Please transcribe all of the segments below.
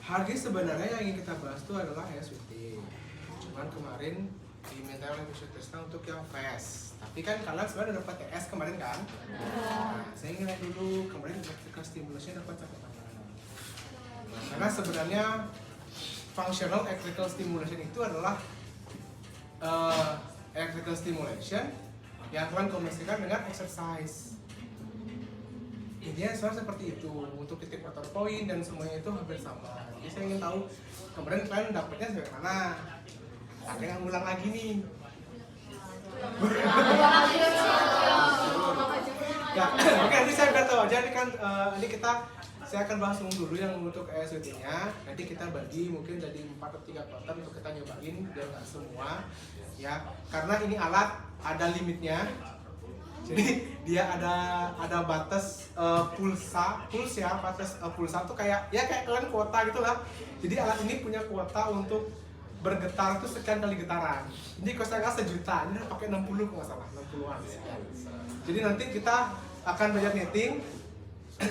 Harddisk sebenarnya yang ingin kita bahas itu adalah SWT. Cuman kemarin diminta oleh Visual Testa untuk yang fast. Tapi kan kalian sebenarnya udah dapat TS kemarin kan? Nah, saya ingin lihat dulu kemarin electrical stimulation dapat sampai mana. Karena sebenarnya functional electrical stimulation itu adalah electrical stimulation yang kalian kombinasikan dengan exercise. Intinya sebenarnya seperti itu, untuk titik motor poin dan semuanya itu hampir sama. Jadi saya ingin tahu kemarin kalian dapatnya sampai mana. Ada yang ulang lagi nih. Ya, oke, nanti saya biar tahu aja nih kan ini saya akan bahas dulu yang untuk ESWT-nya. Nanti kita bagi mungkin jadi 4 atau 3 quarter untuk kita nyobain biar nggak semua ya. Karena ini alat ada limitnya. Jadi dia ada batas batas pulsa tuh kayak kalian kuota gitulah. Jadi alat ini punya kuota untuk bergetar itu sekian kali getaran. Ini kosnya sejuta, ini pakai 60 kalau nggak salah, 60-an sekian. Jadi nanti kita akan belajar netting,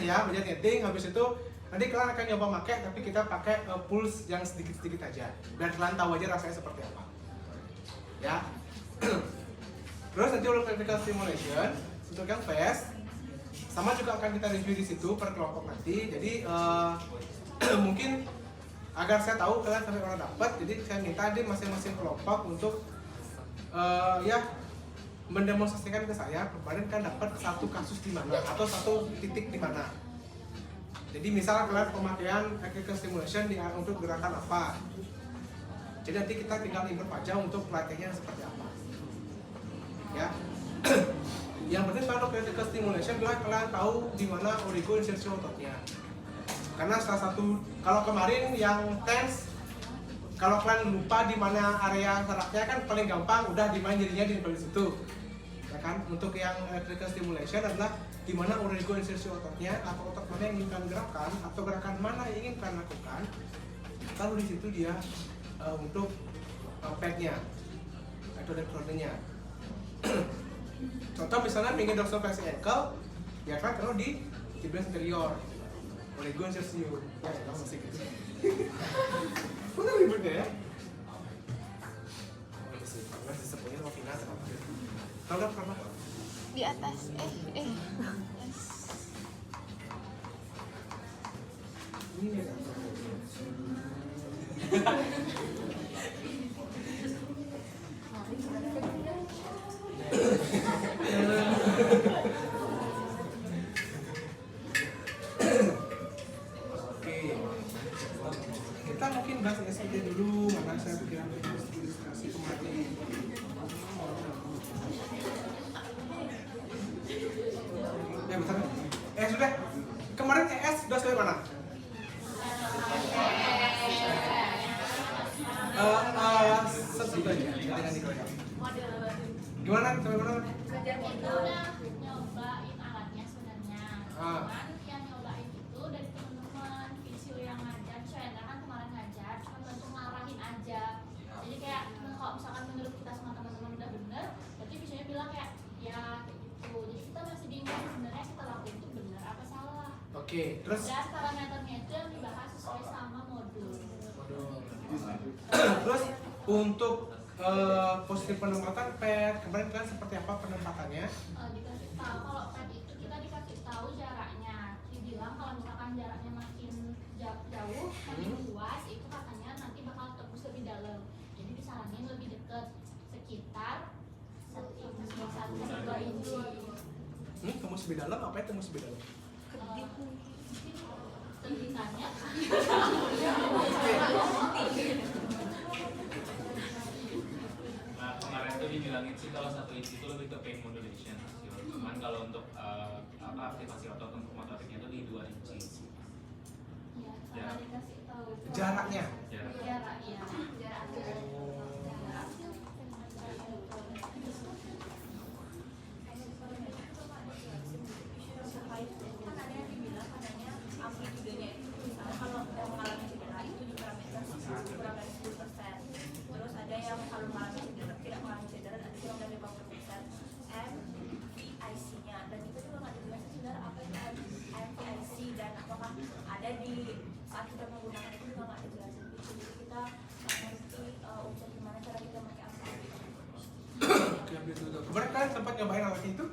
ya belajar netting. Habis itu nanti kalian akan nyoba pakai, tapi kita pakai pulse yang sedikit-sedikit aja, biar kalian tahu aja rasanya seperti apa. Ya. Terus nanti untuk electrical stimulation untuk yang fast, sama juga akan kita review di situ per kelompok nanti. Jadi mungkin agar saya tahu kalian sampai mana dapat, jadi saya minta di masing-masing kelompok untuk ya mendemonstrasikan ke saya kemarin kan dapat satu kasus di mana atau satu titik di mana. Jadi misal kalian pemakaian electrical stimulation untuk gerakan apa. Jadi nanti kita tinggal improve aja untuk pelatihannya seperti apa. Ya. Yang penting kalau electrical stimulation adalah kalian tahu di mana origo insertion ototnya. Karena salah satu, kalau kemarin yang tense, kalau kalian lupa di mana area sarafnya kan paling gampang udah di mana jadinya di situ. Ya kan? Untuk yang electrical stimulation adalah di mana origo insertion ototnya atau otot mana yang ingin kalian gerakan atau gerakan mana yang ingin kalian lakukan. Lalu di situ dia untuk padnya atau elektrodenya. Contoh misalnya ingin dorsiflexion ankle, ya kan taruh di tibial anterior. Origo insertion, ya masih gitu. Mana ribetnya ya? Masih sepunya sama Vina sama apa? Tahu nggak pernah? Di atas, Ini ya. Kita mungkin bahas SID dulu, mana saya pikiran ilustrasi kemarin. Ya bentar. Sudah. Kemarin ES sudah sampai mana? Sesudah aja. Jangan dikeluarkan. Gimana? Sampai mana? Kita udah nyobain alatnya sebenarnya. Cuman yang nyobain itu dari teman-teman visio yang ngajar, Chandra kan kemarin ngajar, cuma bantu ngarahin aja. Jadi kayak kalau misalkan menurut kita sama teman-teman udah bener, berarti visionya bilang kayak ya kayak gitu. Jadi kita masih bingung sebenarnya kita lakuin itu bener apa salah. Oke, terus? Dan parameternya itu yang dibahas sesuai sama modul. Terus untuk posisi penempatan pad kemarin kan seperti apa penempatannya? Dikasih tahu kalau pad itu kita dikasih tahu jaraknya. Dibilang kalau misalkan jaraknya makin jauh, makin luas, itu katanya nanti bakal tembus lebih dalam. Jadi disaranin lebih dekat, sekitar 1-2 inci. Tembus lebih dalam, apa ya tembus lebih dalam? Tendikannya. Nah, kemarin tuh dibilangin sih kalau 1 inci itu lebih ke pain modulation. Cuman kalau untuk aktivasi otot untuk motoriknya itu di 2 inci. Ya, sama dikasih tahu. Jaraknya? Jarak, ya. Kan ada yang dibilang katanya amplitudenya itu misalnya kalau yang mengalami cedera itu di parameter kurang dari 10%. Terus ada yang kalau mengalami cedera tidak mengalami cedera nanti kurang dari 50%. MVIC-nya dan itu juga nggak dijelasin sebenarnya apa itu MVIC dan apakah ada di saat kita menggunakan itu juga nggak dijelasin gitu, jadi kita nggak ngerti untuk gimana cara kita pakai angka. Oke, gitu. Kemarin kalian sempat nyobain alat itu?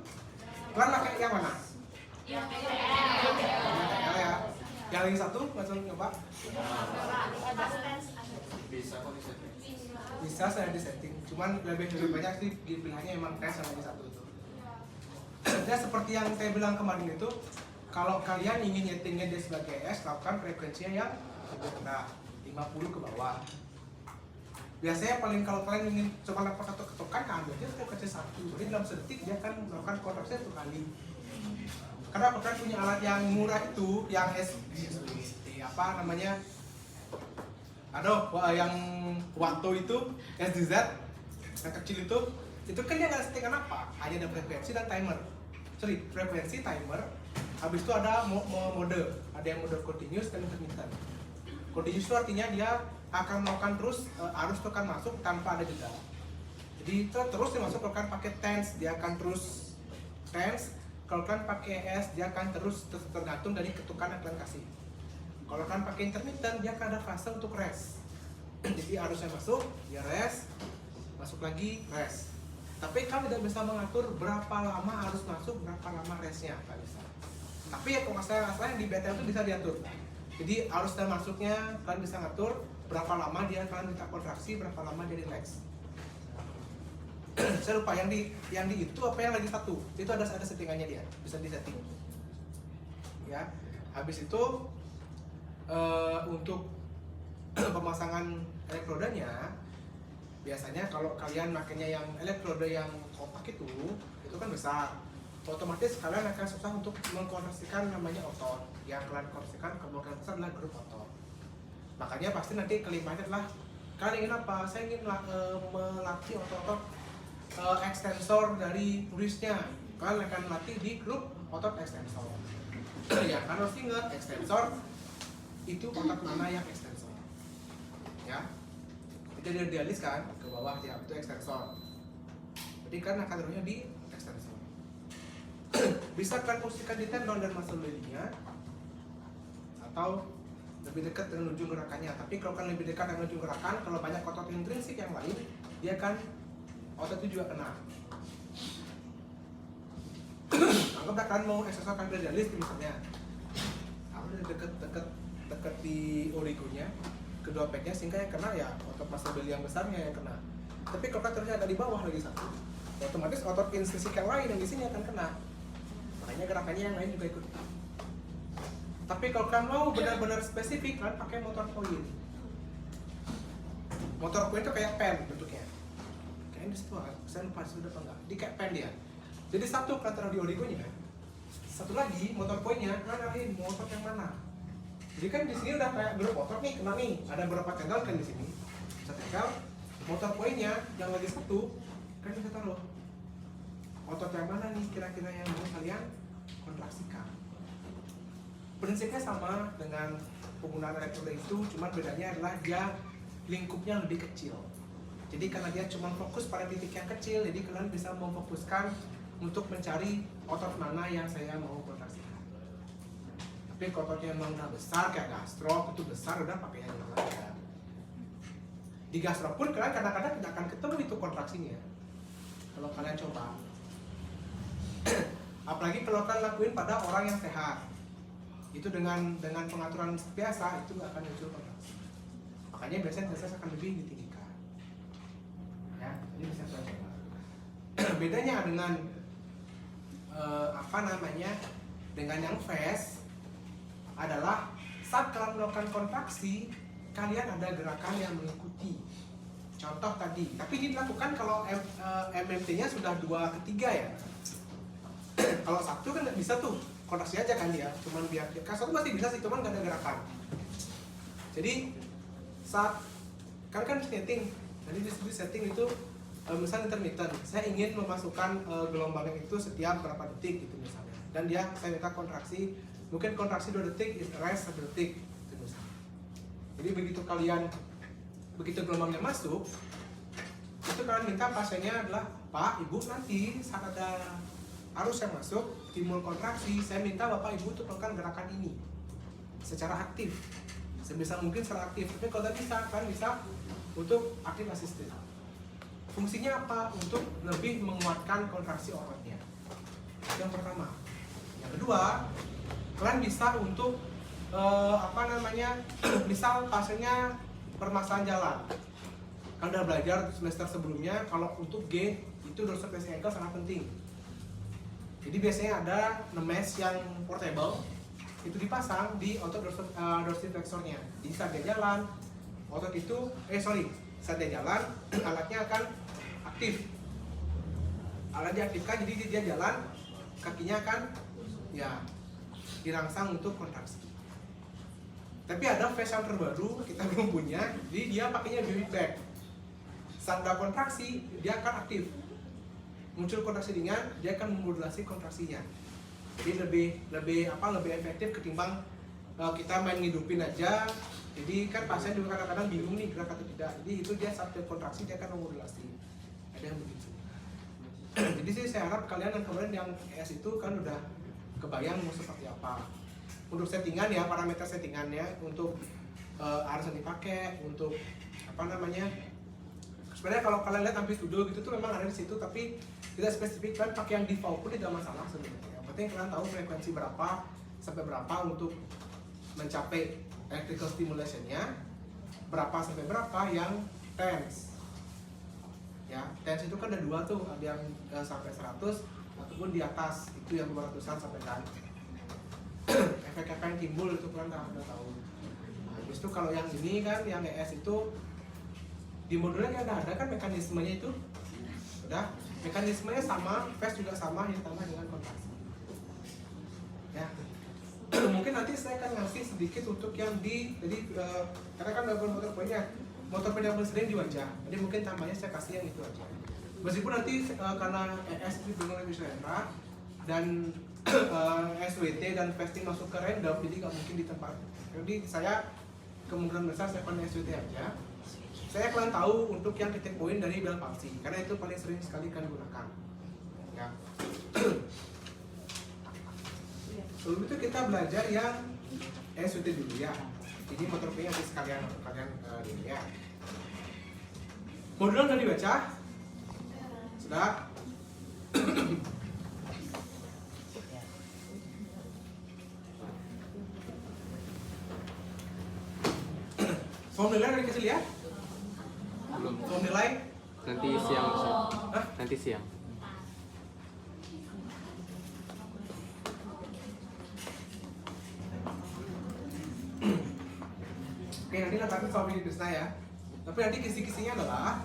Kalian pakai yang mana? Yang Yang ya. Yang lagi satu langsung nyoba. Bisa kok disetting. Bisa saya di setting. Cuman lebih banyak sih di pilihannya emang tes yang lagi satu itu. Ya seperti yang saya bilang kemarin itu, kalau kalian ingin nyetingnya dia sebagai S, lakukan frekuensinya yang lebih rendah, 50 ke bawah. Biasanya paling kalau kalian ingin coba lepas satu ketukan, ambil aja frekuensi 1. Jadi dalam sedetik dia akan melakukan kontraksi 1 kali. Karena kalian punya alat yang murah itu, yang apa namanya? Aduh, yang Wato itu, SDZ, yang kecil itu kan dia nggak settingan apa, hanya ada frekuensi dan timer. Sorry, frekuensi, timer. Habis itu ada mode, ada yang mode continuous dan intermittent. Continuous itu artinya dia akan melakukan terus, arus itu akan masuk tanpa ada jeda. Jadi terus dimasukkan pakai tense, dia akan terus tense. Kalau kalian pakai S, dia akan terus tergantung dari ketukan yang kalian kasih. Kalau kalian pakai intermittent, dia akan ada fase untuk rest. Jadi arusnya masuk, dia rest, masuk lagi, rest. Tapi kalian tidak bisa mengatur berapa lama harus masuk, berapa lama restnya, nggak bisa. Tapi ya kalau masalah yang di BTL itu bisa diatur. Jadi arus dan masuknya kalian bisa ngatur berapa lama dia kalian minta kontraksi, berapa lama dia relax. Saya lupa yang di itu apa yang lagi satu itu ada settingannya, dia bisa disetting ya. Habis itu untuk pemasangan elektrodanya biasanya kalau kalian makanya yang elektroda yang kompak itu kan besar, otomatis kalian akan susah untuk mengkonversikan namanya otot. Yang kalian konversikan kemungkinan besar adalah grup otot. Makanya pasti nanti kelimanya adalah kalian ingin apa? Saya ingin melatih otot-otot ekstensor dari wristnya. Kalian akan melatih di grup otot ekstensor. Ya, kalian harus ingat ekstensor itu otot mana yang ekstensor. Ya, itu dia dialis kan ke bawah ya, itu ekstensor. Jadi kan akan taruhnya di ekstensor. Bisa kalian posisikan di tendon dan muscle belly-nya atau lebih dekat dengan ujung gerakannya. Tapi kalau kan lebih dekat dengan ujung gerakan, kalau banyak otot intrinsik yang lain, dia kan otot itu juga kena. Anggaplah kalian mau eksersis cardialis misalnya, udah deket di origonya, kedua peknya, sehingga yang kena ya otot muscle belly yang besarnya yang kena. Tapi kalau ternyata ada di bawah lagi satu, otomatis otot intrinsik yang lain yang di sini akan kena. Makanya gerakannya yang lain juga ikut. Tapi kalau kalian mau benar-benar spesifik, kalian pakai motor point. Motor point itu kayak pen bentuknya. Kayaknya di situ, saya lupa sudah apa enggak. Di kayak pen dia. Jadi satu kalian taruh di oligonya, satu lagi motor pointnya kalian arahin mau otot yang mana. Jadi kan di sini udah kayak grup otot nih, kena nih. Ada beberapa channel kan di sini. Saya tinggal motor pointnya yang lagi satu, kan bisa taruh otot yang mana nih kira-kira yang mau kalian kontraksikan. Prinsipnya sama dengan penggunaan elektroda itu, cuman bedanya adalah dia lingkupnya lebih kecil. Jadi karena dia cuma fokus pada titik yang kecil, jadi kalian bisa memfokuskan untuk mencari otot mana yang saya mau kontraksikan. Tapi kalau ototnya memang udah besar kayak gastro, itu besar, udah pakai yang lain aja. Di gastro pun kalian kadang-kadang tidak akan ketemu itu kontraksinya kalau kalian coba. Apalagi kalau kalian lakuin pada orang yang sehat, itu dengan pengaturan biasa itu nggak akan muncul kontraksi. Makanya biasanya tesnya akan lebih ditinggikan. Ya, jadi bisa coba. Bedanya dengan dengan yang fast adalah saat kalian melakukan kontraksi, kalian ada gerakan yang mengikuti. Contoh tadi, tapi ini dilakukan kalau MMT-nya sudah 2/3 ya. Kalau satu kan nggak bisa tuh, kontraksi aja kan dia, cuman biar kan satu masih bisa sih, cuman nggak ada gerakan. Jadi saat kan setting, jadi di setting itu misalnya intermittent, saya ingin memasukkan gelombang itu setiap berapa detik gitu misalnya, dan saya minta kontraksi, mungkin kontraksi 2 detik, rest 1 detik gitu misalnya. Jadi begitu gelombangnya masuk, itu kalian minta pasiennya adalah, Pak, Ibu, nanti saat ada arus yang masuk, timbul kontraksi, saya minta Bapak Ibu untuk melakukan gerakan ini secara aktif. sebisa mungkin secara aktif. Tapi kalau tadi bisa kan bisa untuk aktif assisted. Fungsinya apa? Untuk lebih menguatkan kontraksi ototnya. Yang pertama. Yang kedua, kalian bisa untuk misal pasiennya permasalahan jalan. Kalian udah belajar semester sebelumnya kalau untuk G itu dorsal flexing ankle sangat penting. Jadi biasanya ada mesh yang portable itu dipasang di otot dorsiflexornya. Jadi saat dia jalan, saat dia jalan alatnya akan aktif. Alat diaktifkan, jadi dia jalan, kakinya akan ya dirangsang untuk kontraksi. Tapi ada face yang terbaru kita belum punya, jadi dia pakainya baby back. Saat ada kontraksi dia akan aktif. Muncul kontraksi ringan, dia akan memodulasi kontraksinya. Jadi lebih efektif ketimbang kita main ngidupin aja. Jadi kan pasien juga kadang-kadang bingung nih gerak atau tidak. Jadi itu dia saat kontraksi dia akan memodulasi. Ada yang begitu. Jadi sih saya harap kalian yang kemarin yang ES itu kan udah kebayang mau seperti apa. Untuk settingan ya, parameter settingannya untuk arus yang dipakai, untuk sebenarnya kalau kalian lihat amplitudo gitu tuh memang ada di situ, tapi tidak spesifik. Kalian pakai yang default pun tidak masalah sebenarnya. Yang penting kalian tahu frekuensi berapa sampai berapa untuk mencapai electrical stimulation-nya, berapa sampai berapa yang tense. Ya, tense itu kan ada dua tuh, ada yang sampai 100 ataupun di atas itu yang 200-an sampai kan. Efek apa yang timbul itu kalian udah tahu. Nah, habis itu kalau yang ini kan yang ES itu di modulnya kan ada kan mekanismenya itu. Udah, mekanismenya sama, phase juga sama, ditambah dengan kontraksi. Ya. Mungkin nanti saya akan ngasih sedikit untuk yang jadi karena kan double motor point yang sering di wajah. Jadi mungkin tambahnya saya kasih yang itu aja. Meskipun nanti karena ES itu dengan lebih selera dan SWT dan fasting masuk ke random, jadi nggak mungkin di tempat. Jadi saya kemungkinan besar saya akan SWT aja. Saya akan tahu untuk yang titik poin dari bel palsi, karena itu paling sering sekali kalian gunakan. Ya. Sebelum itu kita belajar yang SWT dulu ya. Jadi motor P nanti sekalian ini ya. Modulnya sudah dibaca? Sudah? Form nilai udah dikasih lihat? Belum. Form nilai? Nanti siang. Hah? Nanti siang. Oke, nanti letakkan form di Krisna ya. Tapi nanti kisi-kisinya adalah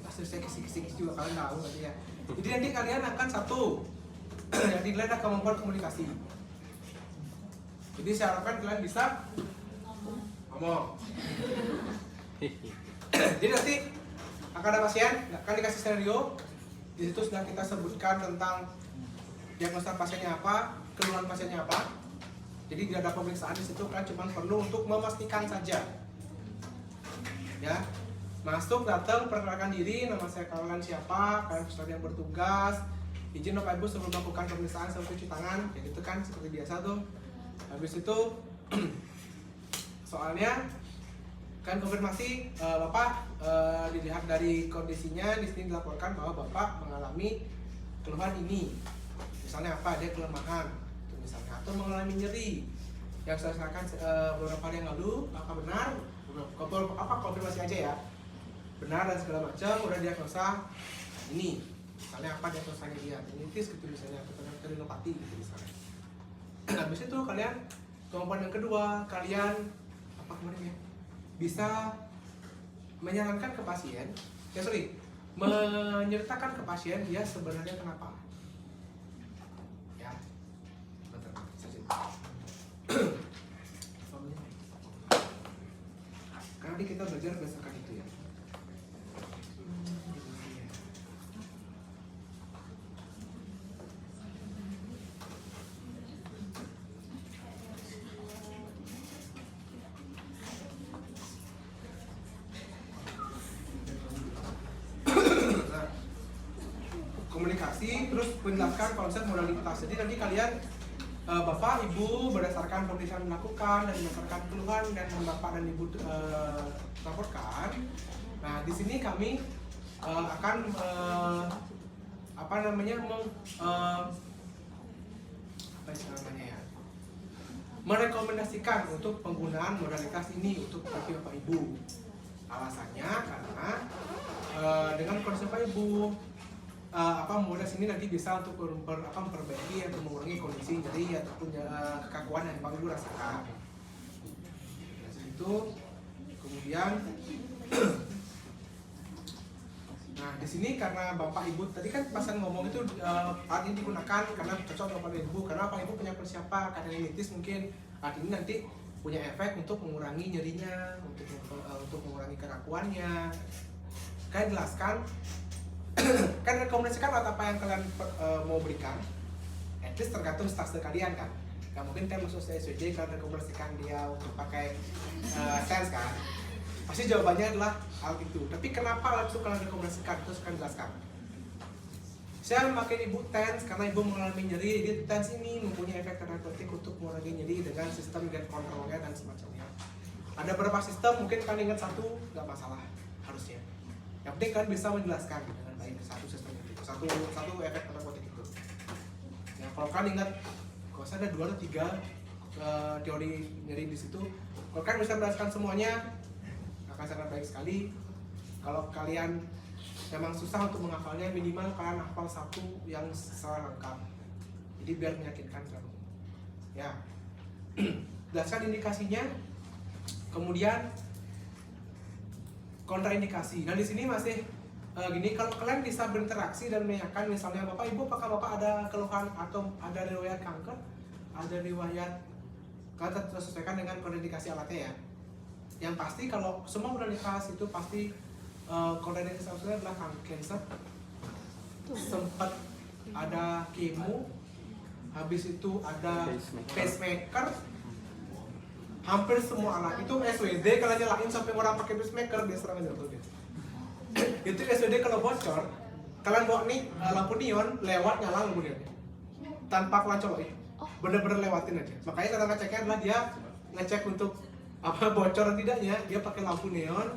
pasti saya kisi-kisi juga kalian tahu nanti ya. Jadi nanti kalian akan satu yang dinilai adalah kemampuan komunikasi. Jadi saya harapkan kalian bisa ngomong. Jadi nanti akan ada pasien, akan dikasih scenario. Di situ sudah kita sebutkan tentang diagnosa pasiennya apa, keluhan pasiennya apa. Jadi tidak ada pemeriksaan di situ, kalian cuma perlu untuk memastikan saja. Ya, masuk, datang, perkenalkan diri, nama saya kalian siapa, kalian sudah yang bertugas, izin Bapak Ibu sebelum melakukan pemeriksaan sebelum cuci tangan, kayak gitu kan seperti biasa tuh. Habis itu soalnya kan konfirmasi Bapak dilihat dari kondisinya di sini dilaporkan bahwa Bapak mengalami keluhan ini. Misalnya apa? Ada kelemahan, misalnya, atau mengalami nyeri. Yang saya sampaikan beberapa hari yang lalu, apakah benar? Konfirmasi aja ya. Benar dan segala macam, udah diagnosa ini. Misalnya apa diagnosanya dia? Tinnitus gitu misalnya, atau tendinopati gitu misalnya. Habis itu kalian kemampuan yang kedua, kalian apa kemarin ya? Bisa menyarankan ke pasien, menyertakan ke pasien dia sebenarnya kenapa. Ya, betul. Karena kita belajar berdasarkan itu ya. Komunikasi, terus menjelaskan konsep modalitas. Jadi nanti kalian Bapak, Ibu berdasarkan pemeriksaan dilakukan dan berdasarkan keluhan dan Bapak dan Ibu laporkan. Nah, di sini kami akan merekomendasikan untuk penggunaan modalitas ini untuk bagi Bapak Ibu. Alasannya karena dengan kondisi Bapak Ibu modalitas ini nanti bisa untuk memperbaiki atau mengurangi kondisi nyeri ataupun kekakuan yang Bapak Ibu rasakan. Dari situ kemudian nah di sini karena Bapak Ibu tadi kan pas ngomong itu alat ini digunakan karena cocok untuk Bapak Ibu karena Bapak Ibu punya persiapan kardiolitis mungkin alat ini nanti punya efek untuk mengurangi nyerinya, untuk mengurangi kekakuannya. Kalian jelaskan kan rekomendasikan alat apa yang kalian mau berikan, at least tergantung stase kalian kan. Gak mungkin kan masuk SWJ kalian rekomendasikan dia untuk pakai sense kan. Pasti jawabannya adalah alat itu. Tapi kenapa alat itu kalian rekomendasikan? Terus kalian jelaskan. Saya memakai Ibu TENS karena Ibu mengalami nyeri. Jadi TENS ini mempunyai efek terapeutik untuk mengurangi nyeri dengan sistem gate controlnya dan semacamnya. Ada beberapa sistem, mungkin kalian ingat satu, nggak masalah harusnya. Yang penting kalian bisa menjelaskan dengan baik satu sistem itu, satu efek terapeutik itu. Ya, kalau kalian ingat, kalau saya ada 2 atau 3 teori nyeri di situ, kalau kalian bisa menjelaskan semuanya, akan sangat baik sekali. Kalau kalian memang susah untuk menghafalnya, minimal kalian hafal satu yang secara lengkap. Jadi biar meyakinkan kamu. Ya, jelaskan indikasinya. Kemudian kontraindikasi. Nah di sini masih gini, kalau kalian bisa berinteraksi dan menanyakan misalnya Bapak Ibu apakah Bapak ada keluhan atau ada riwayat kanker, ada riwayat, kalian sesuaikan dengan kontraindikasi alatnya ya. Yang pasti kalau semua modalitas itu pasti kontraindikasi alatnya adalah cancer, sempat ada kemo, habis itu ada pacemaker, hampir semua alat itu SWD kalau nyalain sampai orang pakai pacemaker dia serang aja tuh dia. Itu SWD kalau bocor, kalian bawa nih lampu neon lewat nyala lampu neonnya tanpa kalian colokin, bener-bener lewatin aja. Makanya cara ngeceknya adalah dia ngecek untuk apa bocor tidaknya, dia pakai lampu neon,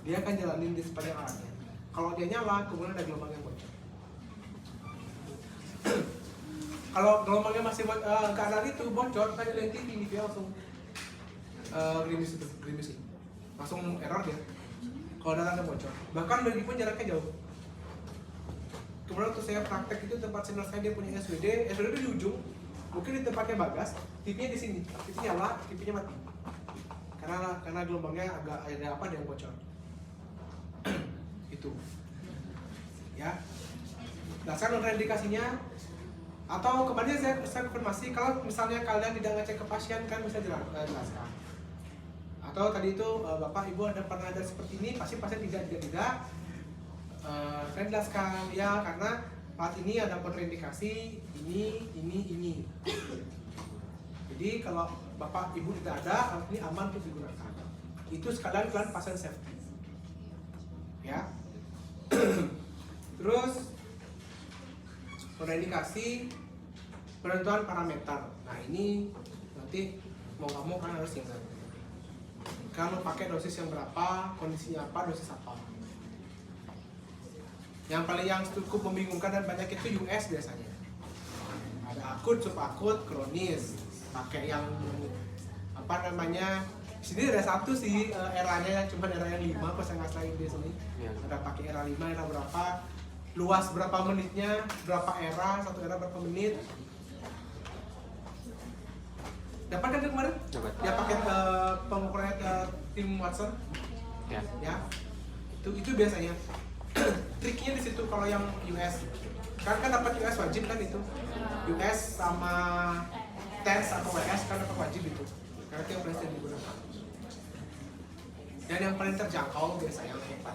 dia akan jalanin di sepanjang alatnya. Kalau dia nyala, kemudian ada gelombang yang bocor. Kalau gelombangnya masih keadaan itu bocor, tanya lihat TV dia langsung gerimis langsung error dia. Kalau ada bocor, bahkan dari pun jaraknya jauh. Kemudian waktu saya praktek itu tempat senior saya dia punya SWD itu di ujung, mungkin di tempatnya Bagas, TV-nya di sini, TV nyala, TV-nya mati. Karena gelombangnya agak ada apa yang bocor. Itu. Ya. Dasar kontraindikasinya atau kemarin saya konfirmasi kalau misalnya kalian tidak ngecek ke pasien kan bisa jelaskan. Atau tadi itu Bapak Ibu pernah ada seperti ini, pasti pasien tidak. Saya jelaskan ya karena saat ini ada kontraindikasi ini. Jadi kalau Bapak Ibu tidak ada, alat ini aman untuk digunakan. Itu sekalian kalian pasien safety. Ya. Terus kontraindikasi penentuan parameter. Nah ini nanti mau nggak mau kan harus ingat. Kalau pakai dosis yang berapa, kondisinya apa, dosis apa. Yang cukup membingungkan dan banyak itu US biasanya. Ada akut, subakut, kronis. Pakai yang apa namanya? Di sini ada satu sih eranya yang cuma era yang 5 pas yang ngasih di sini. Ada pakai era 5, era berapa, luas berapa menitnya, berapa era, satu era berapa menit. Dapat kan kemarin? Dapat. Ya pakai pengukuran tim Watson. Ya. Itu biasanya. Triknya di situ kalau yang US. Kan dapat US wajib kan itu. US sama TENS atau WS kan dapat wajib itu. Karena itu yang presiden digunakan. Dan yang paling terjangkau biasanya untuk eta.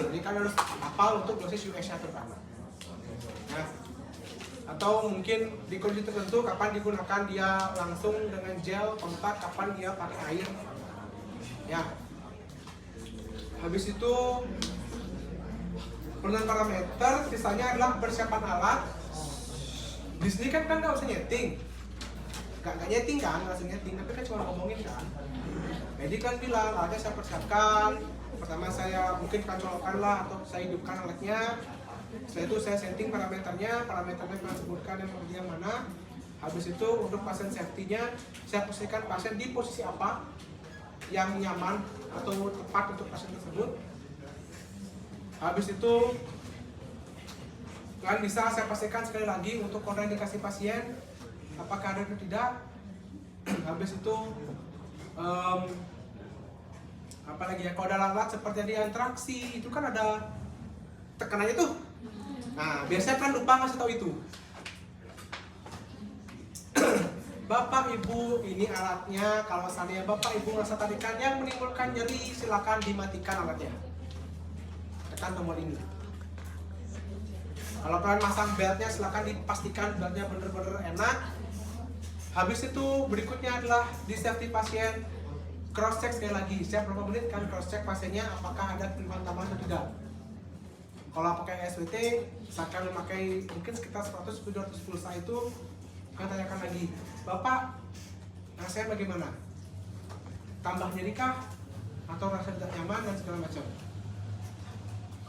Jadi kan harus hafal untuk dosis US-nya terutama. Nah, atau mungkin di kondisi tertentu kapan digunakan dia langsung dengan gel, kontak, kapan dia pakai air. Ya. Habis itu penentuan parameter, sisanya adalah persiapan alat. Di sini kan nggak usah nyeting, nggak nyeting kan, nggak usah nyeting, tapi kan cuma ngomongin kan. Jadi kan bilang alatnya saya persiapkan, pertama saya mungkin colokkan lah atau saya hidupkan alatnya. Setelah itu saya setting parameternya saya sebutkan yang mana. Habis itu untuk pasien safety-nya saya posisikan pasien di posisi apa yang nyaman atau tepat untuk pasien tersebut. Habis itu kan bisa saya pastikan sekali lagi untuk kontraindikasi pasien apakah ada atau tidak. Habis itu apalagi ya, kalau ada alat seperti di antraksi itu kan ada tekanannya tuh. Nah, biasanya kan lupa ngasih tahu itu. Bapak Ibu, ini alatnya. Kalau seandainya Bapak Ibu merasa tarikan yang menimbulkan nyeri, silakan dimatikan alatnya. Tekan tombol ini. Kalau kalian masang beltnya, silakan dipastikan beltnya benar-benar enak. Habis itu berikutnya adalah di safety pasien. Cross check sekali lagi. Setiap berapa menit kan cross check pasiennya apakah ada keluhan tambahan atau tidak. Kalau pakai SWT, misalkan memakai mungkin sekitar 100-200 pulsa itu, kan tanyakan lagi, Bapak, rasanya bagaimana? Tambah nyeri kah? Atau rasa tidak nyaman dan segala macam.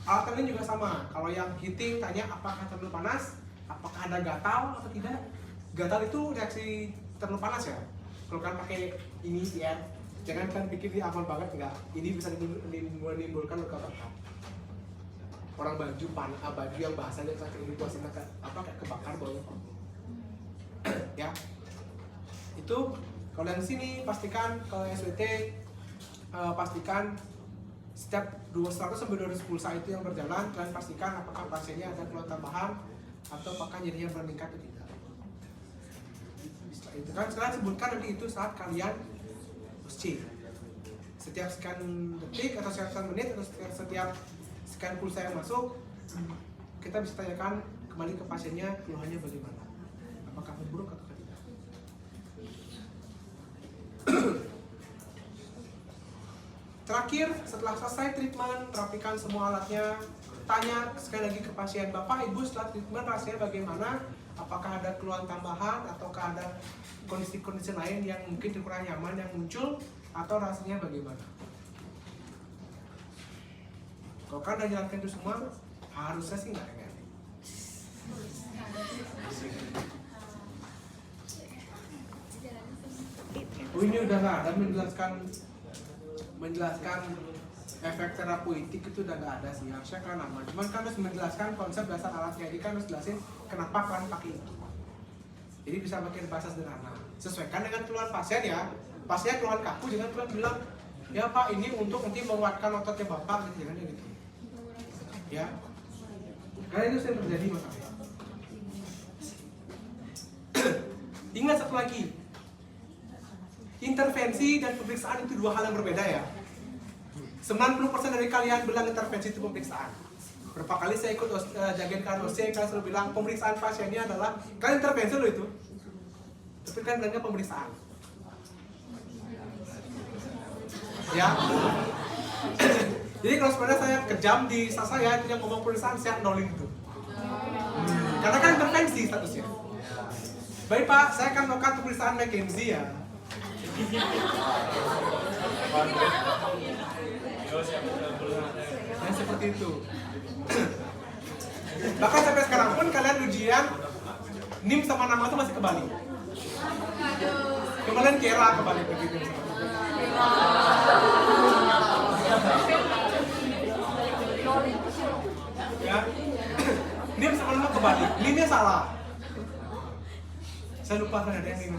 Alat ini juga sama. Kalau yang heating tanya apakah terlalu panas, apakah ada gatal atau tidak. Gatal itu reaksi terlalu panas ya. Kalau kan pakai ini ya, jangan kan pikir ini aman banget, enggak. Ini bisa menimbulkan luka bakar. Orang baju yang bahasanya sakit ini puasanya kayak kebakar bau. Ya. Itu kalau yang sini pastikan kalau SWT pastikan setiap 100-200 pulsa itu yang berjalan, kalian pastikan apakah pasiennya ada keluhan tambahan atau apakah nyerinya meningkat atau tidak. Itu kan sekarang sebutkan nanti itu saat kalian cek. Setiap sekian detik atau setiap sekian menit atau setiap sekian pulsa yang masuk, kita bisa tanyakan kembali ke pasiennya keluhannya bagaimana, apakah memburuk atau tidak. Terakhir, setelah selesai treatment, rapikan semua alatnya, tanya sekali lagi ke pasien, Bapak Ibu setelah treatment rasanya bagaimana, apakah ada keluhan tambahan ataukah ada kondisi-kondisi lain yang mungkin kurang nyaman yang muncul atau rasanya bagaimana. Kalau kan udah jalankan itu semua, harusnya sih nggak ada. Oh, ini udah nggak ada menjelaskan efek terapeutik itu udah nggak ada sih, harusnya kan aman. Cuman kan harus menjelaskan konsep dasar alatnya, jadi kan harus jelasin kenapa kalian pakai itu. Jadi bisa pakai bahasa sederhana. Sesuaikan dengan keluhan pasien ya. Pasien keluhan kaku, jangan kalian bilang, ya Pak ini untuk nanti menguatkan ototnya Bapak, gitu, jangan gitu. Ya, karena itu sering terjadi masalahnya. Ingat satu lagi, intervensi dan pemeriksaan itu dua hal yang berbeda ya. 90% dari kalian bilang intervensi itu pemeriksaan. Berapa kali saya ikut jagain kalian OC, kalian selalu bilang pemeriksaan pasiennya adalah kalian intervensi loh itu. Tapi kan bilangnya pemeriksaan. Ya. Jadi kalau sebenarnya saya kejam di staff saya itu yang ngomong pemeriksaan, saya nolin itu. Karena kan intervensi statusnya. Baik Pak, saya akan melakukan pemeriksaan McKenzie ya. Yang seperti itu. Bahkan sampai sekarang pun kalian ujian NIM sama nama itu masih kebalik. Kemarin kira kebalik begitu. Ya, NIM sama nama kebalik. NIM-nya salah. Saya lupa kan ada yang NIM.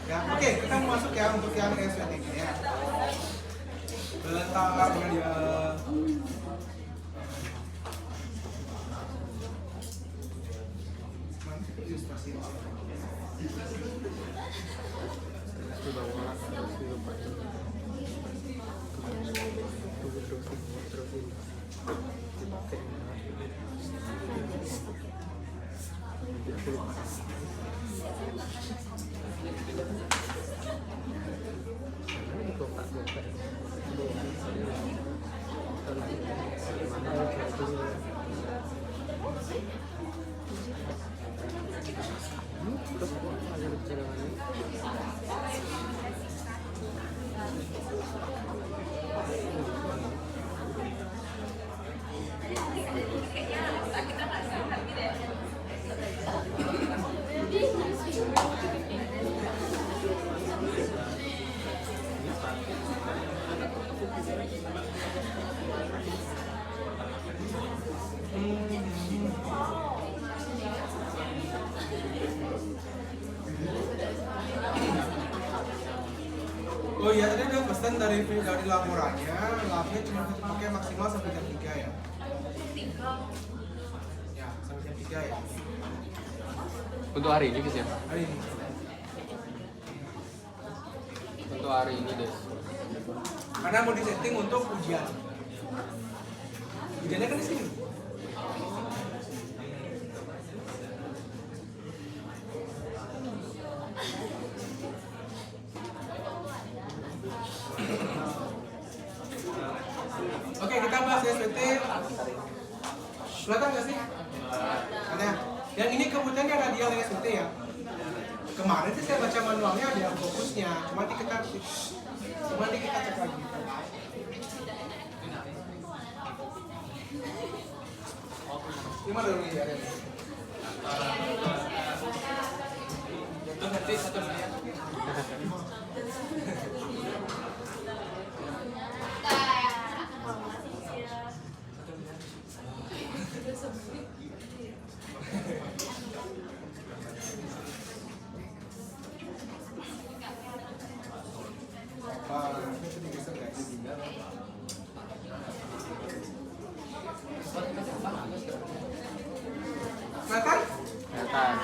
Ya, oke, kita mau masuk ya untuk yang SWT ya. Bentar dia. Terus ada cadangannya. Oh iya, tadi udah pesan dari laporannya, labnya cuma pakai maksimal sampai jam 3 ya? Ya, sampai jam 3 ya? Untuk hari ini guys ya. Hari ini. Untuk hari ini deh. Karena mau disetting untuk ujian. Ujiannya kan di sini. Oke, kita bahas SPT. Kelihatan nggak sih? Ada. Yang ini kebetulan ada dia yang SPT ya. Kemarin sih saya baca manualnya ada yang fokusnya, cuma kita cek lagi. Gimana dulu ya? Itu nanti satu menit. Kelihatan? Kelihatan.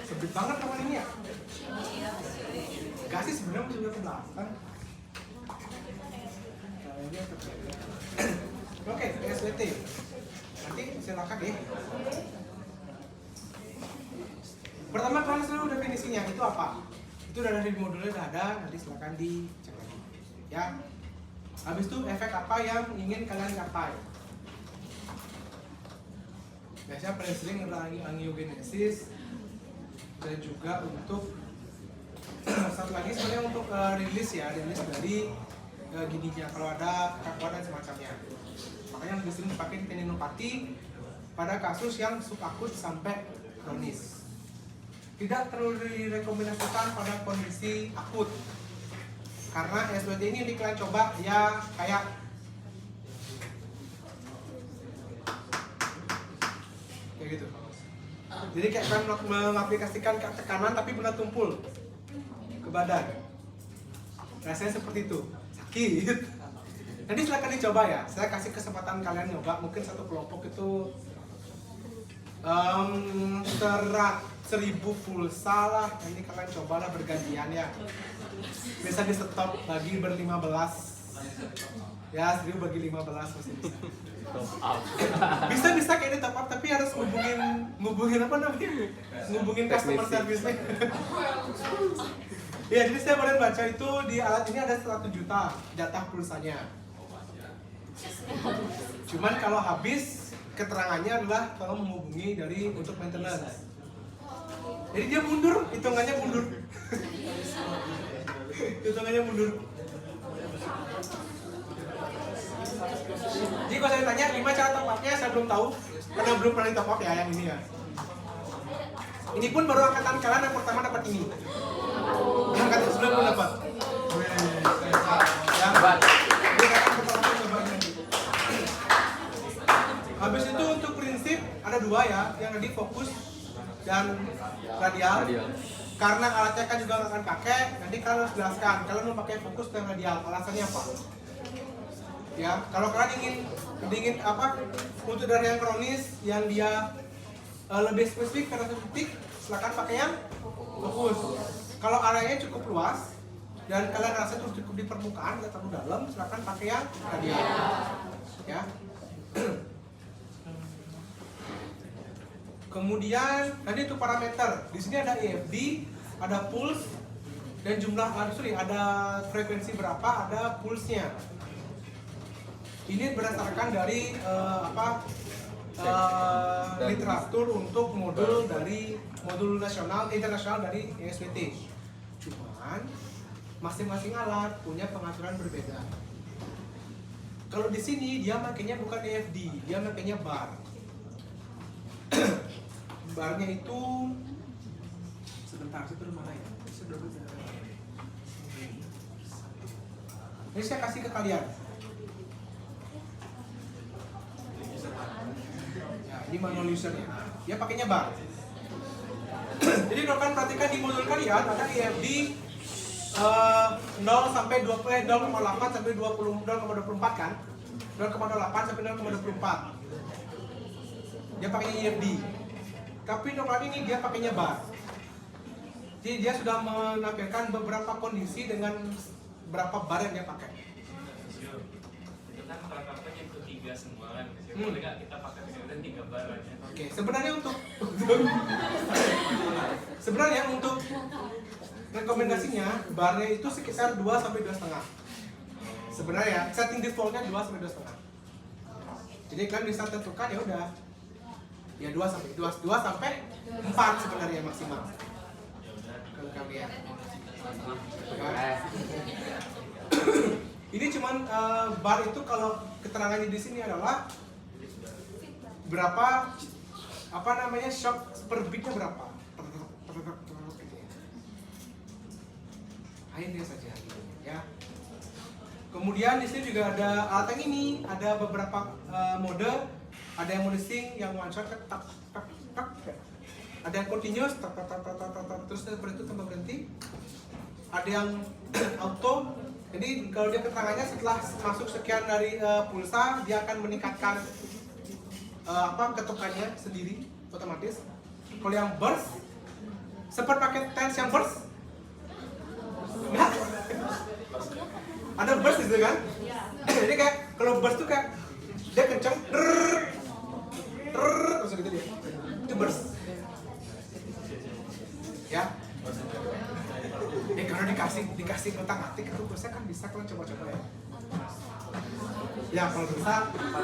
Sempit banget kamar ini ya? Gak sih sebenarnya juga ke belakang. Oke, SWT. Nanti silakan deh. Pertama kalian selalu definisinya itu apa? Itu udah dari modulnya udah ada, nanti silakan dicek lagi. Ya. Habis itu efek apa yang ingin kalian capai? Biasanya paling sering adalah angiogenesis dan juga untuk satu lagi sebenarnya untuk rilis dari giginya kalau ada kakuan dan semacamnya. Makanya lebih sering dipakai tendinopati pada kasus yang subakut sampai kronis. Tidak terlalu direkomendasikan pada kondisi akut. Karena SWT ini kalian coba ya kayak gitu. Jadi kayak kalian mengaplikasikan tekanan tapi benar tumpul ke badan. Rasanya seperti itu, sakit. Nanti silakan dicoba ya. Saya kasih kesempatan kalian nyoba. Mungkin satu kelompok itu serat 1000 pulsa lah. Nah, ini kalian cobalah bergantian ya. Bisa di stop bagi ber-15. Ya, 1000 bagi 15 masih bisa. Bisa kayak ini top up tapi harus ngubungin apa namanya? Ngubungin customer service-nya. Ya, jadi saya boleh baca itu di alat ini ada 100 juta jatah pulsanya. Cuman kalau habis keterangannya adalah kalau menghubungi dari untuk maintenance. Jadi dia mundur, hitungannya mundur. Hitungannya mundur. Jadi kalau saya tanya gimana cara top up-nya, saya belum tahu karena belum pernah di top up ya yang ini ya. Ini pun baru angkatan kalian yang pertama dapat ini. Angkatan sebelum belum dapat. Yang habis itu untuk prinsip ada dua ya, yang tadi fokus dan radial. Karena alatnya kan juga nggak akan pakai, nanti kalian harus jelaskan. Kalian mau pakai fokus dan radial, alasannya apa? Ya, kalau kalian ingin apa untuk darah yang kronis yang dia lebih spesifik pada satu titik, silakan pakai yang fokus. Kalau areanya cukup luas dan kalian rasa itu cukup di permukaan, nggak terlalu dalam, silakan pakai yang radial. Ya. Kemudian tadi itu parameter. Di sini ada EFD, ada pulse dan jumlah ada frekuensi berapa, ada pulse-nya. Ini berdasarkan dari literatur untuk modul dari modul nasional internasional dari ESWT. Cuman masing-masing alat punya pengaturan berbeda. Kalau di sini dia makainya bukan EFD, dia makainya bar. Barnya itu sebentar, itu mana ya? Ini saya kasih ke kalian. Ya, ini manual usernya. Dia pakainya bar. Jadi rekan perhatikan di modul kalian ada EFD 0 sampai 0,8 sampai 0,24 kan? 0,08 sampai 0,24. Dia pakainya EFD. Tapi untuk kali ini dia pakainya bar. Jadi dia sudah menampilkan beberapa kondisi dengan berapa bar yang dia pakai. Itu kan rata-ratanya itu 3 semua kan. Boleh nggak kita pakai dan 3 bar aja? Oke, sebenarnya untuk rekomendasinya barnya itu sekitar 2 sampai 2,5. Sebenarnya setting defaultnya 2 sampai 2,5. Jadi kalian bisa tentukan ya udah. Ya 2 sampai 4 sebenarnya maksimal. Kalau kalian. Ini cuman bar itu kalau keterangannya di sini adalah berapa shock per beatnya berapa. Akhirnya saja ya. Kemudian di sini juga ada alat yang ini, ada beberapa mode, ada yang mode sync yang one shot tak. Ada yang continuous tak, terus seperti itu tanpa berhenti. Ada yang auto. Jadi kalau dia keterangannya setelah masuk sekian dari pulsa, dia akan meningkatkan ketukannya sendiri otomatis. Kalau yang burst, sempat pakai tense yang burst? Enggak? Ada burst gitu kan? Jadi kayak kalau burst tuh kayak dia kenceng, terus gitu dia. Itu burst. Ya. Kalau dikasih otak-atik itu burstnya kan bisa kalian coba-coba ya. Ya kalau bisa,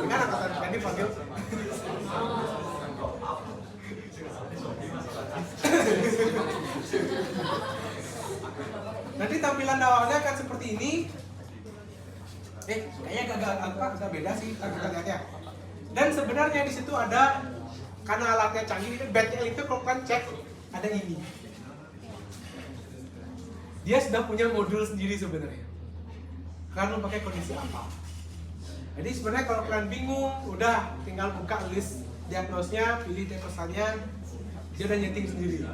dengan angkatan ini panggil. Nanti tampilan awalnya akan seperti ini. Kayaknya agak beda sih kita lihat ya. Dan sebenarnya di situ ada, karena alatnya canggih, itu bednya itu kalau kalian cek ada ini. Dia sudah punya modul sendiri sebenarnya. Kalian mau pakai kondisi apa? Jadi sebenarnya kalau kalian bingung, udah tinggal buka list diagnosnya, pilih pesannya, dia udah nyeting sendiri.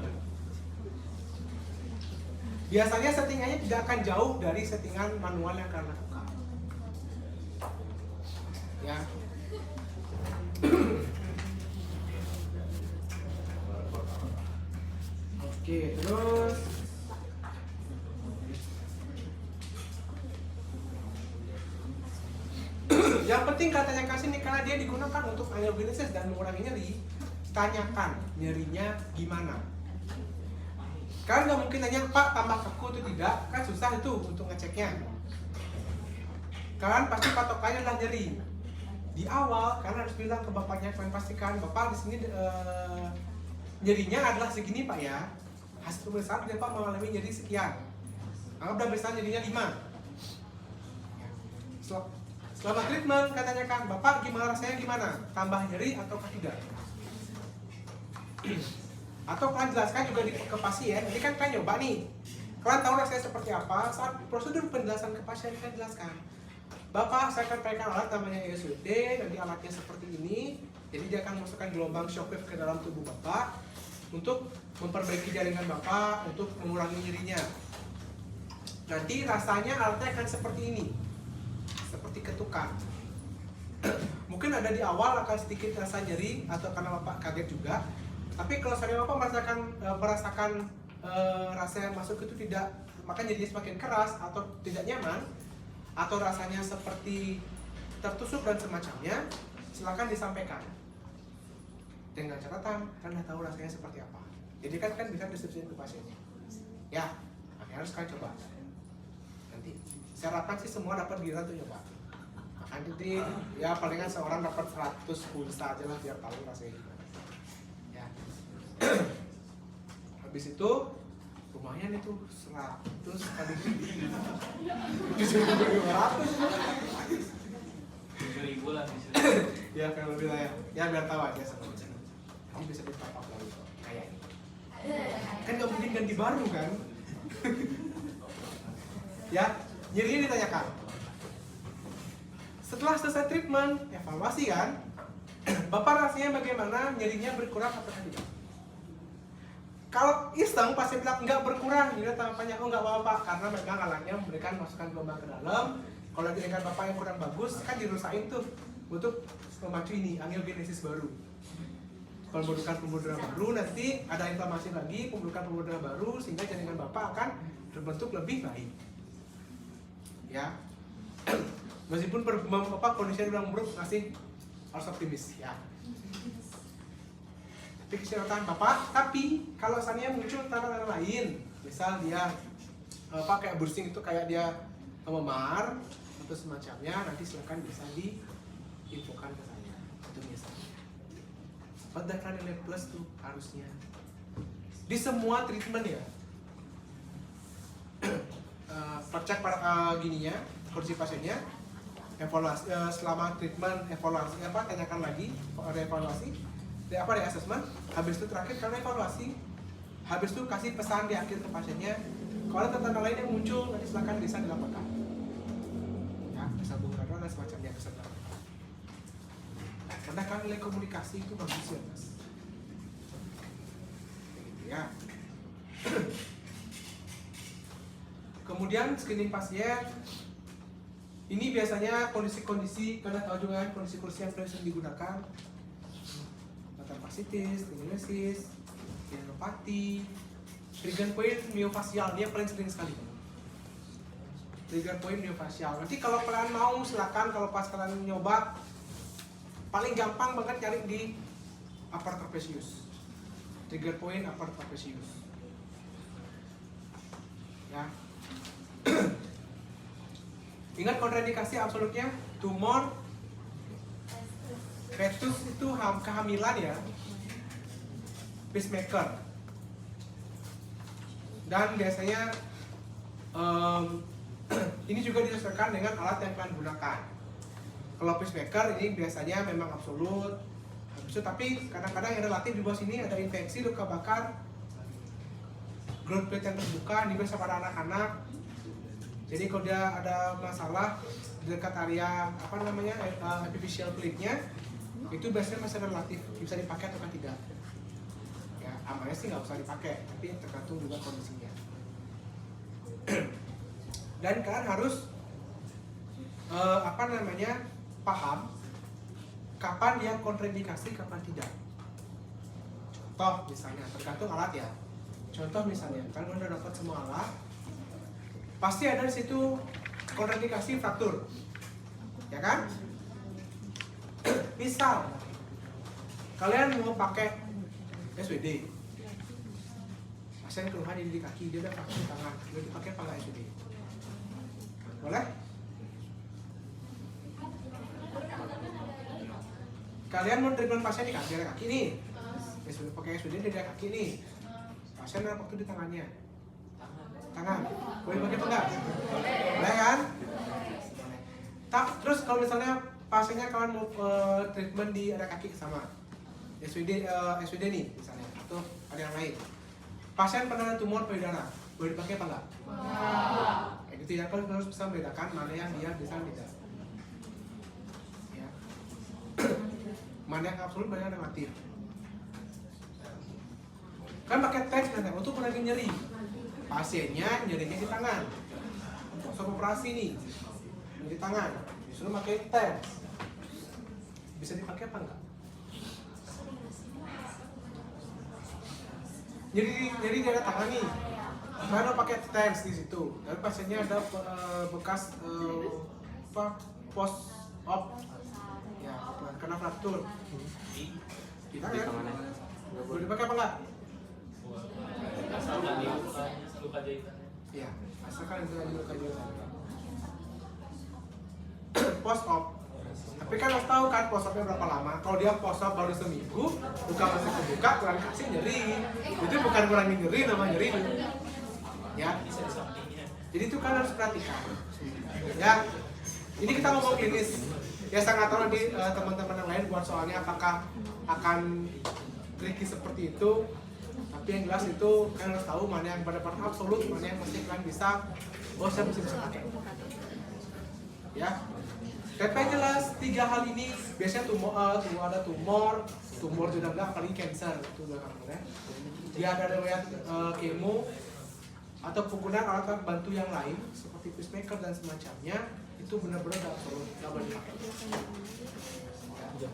Biasanya settingannya tidak akan jauh dari settingan manual yang kalian lakukan. Ya. Oke, terus yang penting katanya kasih nih, karena dia digunakan untuk angiogenesis dan mengurangi nyeri. Tanyakan nyerinya gimana. Kalian nggak mungkin nanya, Pak tambah kaku itu tidak, kan susah itu untuk ngeceknya. Kalian pasti patokannya adalah nyeri. Di awal kalian harus bilang ke bapaknya, kalian pastikan bapak di sini nyerinya adalah segini Pak ya. Hasil pemeriksaan dia Pak mengalami nyeri sekian. Anggap pemeriksaan nyerinya 5. Selama treatment katanya kan, Bapak gimana rasanya gimana? Tambah nyeri ataukah tidak? Atau kalian jelaskan juga ke pasien, ini kan kalian nyoba nih. Kalian tahu rasanya seperti apa, saat prosedur penjelasan ke pasien kalian jelaskan. Bapak, saya akan pakai alat namanya ESWT, nanti alatnya seperti ini. Jadi dia akan masukkan gelombang shockwave ke dalam tubuh Bapak untuk memperbaiki jaringan Bapak, untuk mengurangi nyerinya. Nanti rasanya alatnya akan seperti ini. Seperti ketukan. Mungkin ada di awal akan sedikit rasa nyeri atau karena Bapak kaget juga. Tapi kalau saya Bapak merasakan rasa yang masuk itu tidak, maka nyerinya semakin keras atau tidak nyaman, atau rasanya seperti tertusuk dan semacamnya, silakan disampaikan. Dengan catatan, kalian tahu rasanya seperti apa. Jadi kan bisa deskripsiin ke pasiennya. Ya, harus kalian coba. Nanti saya harapkan sih semua dapat giliran tuh nyoba. Nanti ya palingan seorang dapat 100 pulsa aja lah biar tahu rasanya gimana. Ya. Habis itu lumayan itu 100 kali 7.500. 7.000 lah bisa. Ya kayak lebih lah ya. Ya biar tahu aja sama macam. Nanti bisa ditapap lagi kayak ini. Kan nggak mungkin ganti baru kan? Ya, nyerinya ditanyakan. Setelah selesai treatment, evaluasi kan, Bapak rasanya bagaimana, nyerinya berkurang atau tidak? Kalau iseng pasti bilang nggak berkurang, dia tanggapannya oh nggak apa-apa karena memang alatnya memberikan masukan gelombang ke dalam. Kalau dengan Bapak yang kurang bagus kan dirusakin tuh untuk memacu ini angiogenesis baru. Pembentukan pembuluh darah baru, nanti ada inflamasi lagi, pembentukan pembuluh darah baru sehingga jaringan Bapak akan terbentuk lebih baik. Ya. Meskipun kondisinya bilang buruk masih harus optimis ya. Tapi kesehatan Bapak, tapi kalau seandainya muncul tanda-tanda lain, misal dia kayak bursting itu kayak dia memar atau semacamnya, nanti silakan bisa diinfokan ke saya. Itu misalnya. Pada Craniolet Plus tuh harusnya di semua treatment ya. Percek para gininya, kondisi pasiennya, evaluasi selama treatment, evaluasi tanyakan lagi, reevaluasi, reassessment, habis itu terakhir karena evaluasi, habis itu kasih pesan di akhir ke pasiennya, kalau ada tanda lain yang muncul nanti silakan bisa dilaporkan. Ya, bisa bunga dan semacamnya bisa dilaporkan. Karena kan nilai komunikasi itu bagus ya mas. Gitu ya. Kemudian screening pasien. Ini biasanya kondisi-kondisi, kalian tahu juga kondisi-kondisi yang sering digunakan. Metapasitis, tendinosis, tendinopati, trigger point miofasial, dia paling sering sekali. Trigger point miofasial. Nanti kalau kalian mau silakan, kalau pas kalian nyoba, paling gampang banget cari di upper trapezius. Trigger point upper trapezius. Ya. Ingat kontraindikasi absolutnya tumor fetus itu kehamilan ya, pacemaker, dan biasanya ini juga disesuaikan dengan alat yang kalian gunakan. Kalau pacemaker ini biasanya memang absolut, tapi kadang-kadang yang relatif di bawah sini ada infeksi, luka bakar, growth plate yang terbuka, ini biasa pada anak-anak. Jadi kalau dia ada masalah di dekat area epiphyseal plate-nya, itu biasanya masih relatif bisa dipakai atau tidak. Ya, amannya sih nggak usah dipakai, tapi tergantung juga kondisinya. Dan kalian harus paham kapan yang kontraindikasi, kapan tidak. Contoh misalnya, tergantung alat ya. Contoh misalnya, kalian udah dapat semua alat, pasti ada di situ kontraindikasi fraktur, ya kan? Misal kalian mau pakai SWD, pasien keluhan di kaki, dia udah fraktur tangan, boleh dipakai apa nggak SWD? Boleh? Kalian mau treatment pasien di kaki nih, pakai SWD di kaki nih, pasien ada waktu di tangannya. Tangan, boleh pakai apa enggak? Boleh kan? Terus kalau misalnya pasiennya kalian mau treatment di area kaki sama SWD nih misalnya, atau ada yang lain. Pasien pernah ada tumor payudara, boleh dipakai apa enggak? Kayak gitu ya, kalian harus bisa membedakan mana yang dia bisa tidak. Ya. Mana yang absolut, mana yang relatif. Kan pakai tes kan, untuk lagi nyeri. Pasiennya nyerinya di tangan, proses operasi nih di tangan, disuruh pakai tes, bisa dipakai apa enggak? Nyeri di tangan nih, kalian mau pakai tes di situ, tapi pasiennya ada bekas post op, ya kena fraktur di tangan, boleh dipakai apa enggak? Asalkan luka jahitan. Iya, asalkan itu luka jahitan. Post op Tapi kan harus tahu kan post-opnya berapa lama. Kalau dia post-op baru seminggu, luka masih kebuka, kurang kasih nyeri. Itu bukan kurangin nyeri, nama nyeri. Ya, jadi itu kan harus perhatikan. Ya, ini kita ngomong klinis. Ya sangat tahu nanti teman-teman yang lain buat soalnya apakah akan tricky seperti itu. Tapi yang jelas itu kalian harus tahu mana yang benar-benar absolut, mana yang masih kalian bisa. Oh, saya masih bisa pakai. Ya. TP jelas 3 hal ini biasanya ada tumor juga enggak, apalagi cancer itu belakang ya. Dia ada riwayat kemo atau penggunaan alat bantu yang lain seperti pacemaker dan semacamnya, itu benar-benar nggak boleh dipakai. Ya.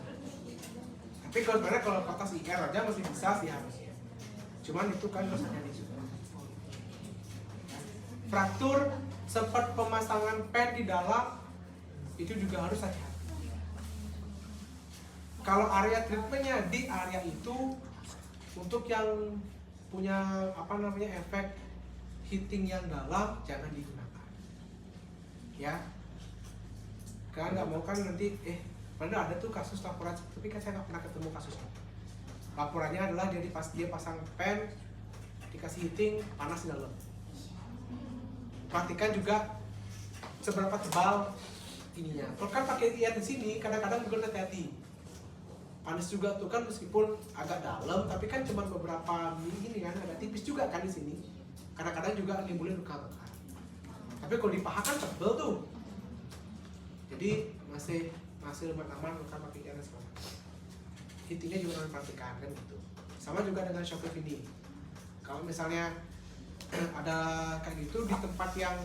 Tapi kalau sebenarnya kalau kertas IR aja masih bisa sih harusnya. Cuman itu kan dosanya di situ. Fraktur seperti pemasangan pen di dalam itu juga harus hati-hati. Kalau area treatmentnya di area itu untuk yang punya efek heating yang dalam jangan digunakan. Ya, kan nggak mau kan nanti padahal ada tuh kasus laporan, tapi kan saya nggak pernah ketemu kasusnya. Laporannya adalah dia pasang pen, dikasih heating, panas di dalam. Perhatikan juga seberapa tebal ininya. Kalau kan pakai IR di sini, kadang-kadang juga hati-hati. Panas juga tuh kan meskipun agak dalam, tapi kan cuma beberapa mili ini kan, agak tipis juga kan di sini. Kadang-kadang juga nimbulin luka-luka. Tapi kalau di paha kan tebel tuh. Jadi masih aman luka pakai IR semua. Heatingnya juga harus perhatikan kan gitu. Sama juga dengan shockwave ini. Kalau misalnya ada kayak gitu di tempat yang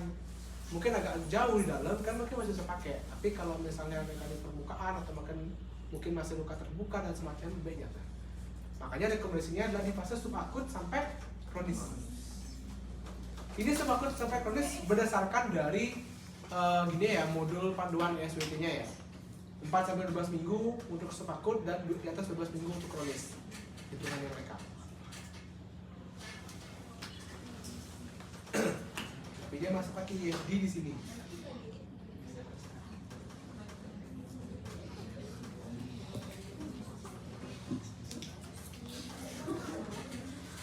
mungkin agak jauh di dalam kan mungkin masih bisa pakai. Tapi kalau misalnya mereka di permukaan atau mungkin masih luka terbuka dan semacamnya lebih nyata. Makanya rekomendasinya adalah di fase subakut sampai kronis. Ini subakut sampai kronis berdasarkan dari gini ya, modul panduan SWT-nya ya. 4-12 minggu untuk subakut dan di atas 12 minggu untuk kronis. Hitungannya mereka. Tapi dia masih pakai EFD di sini.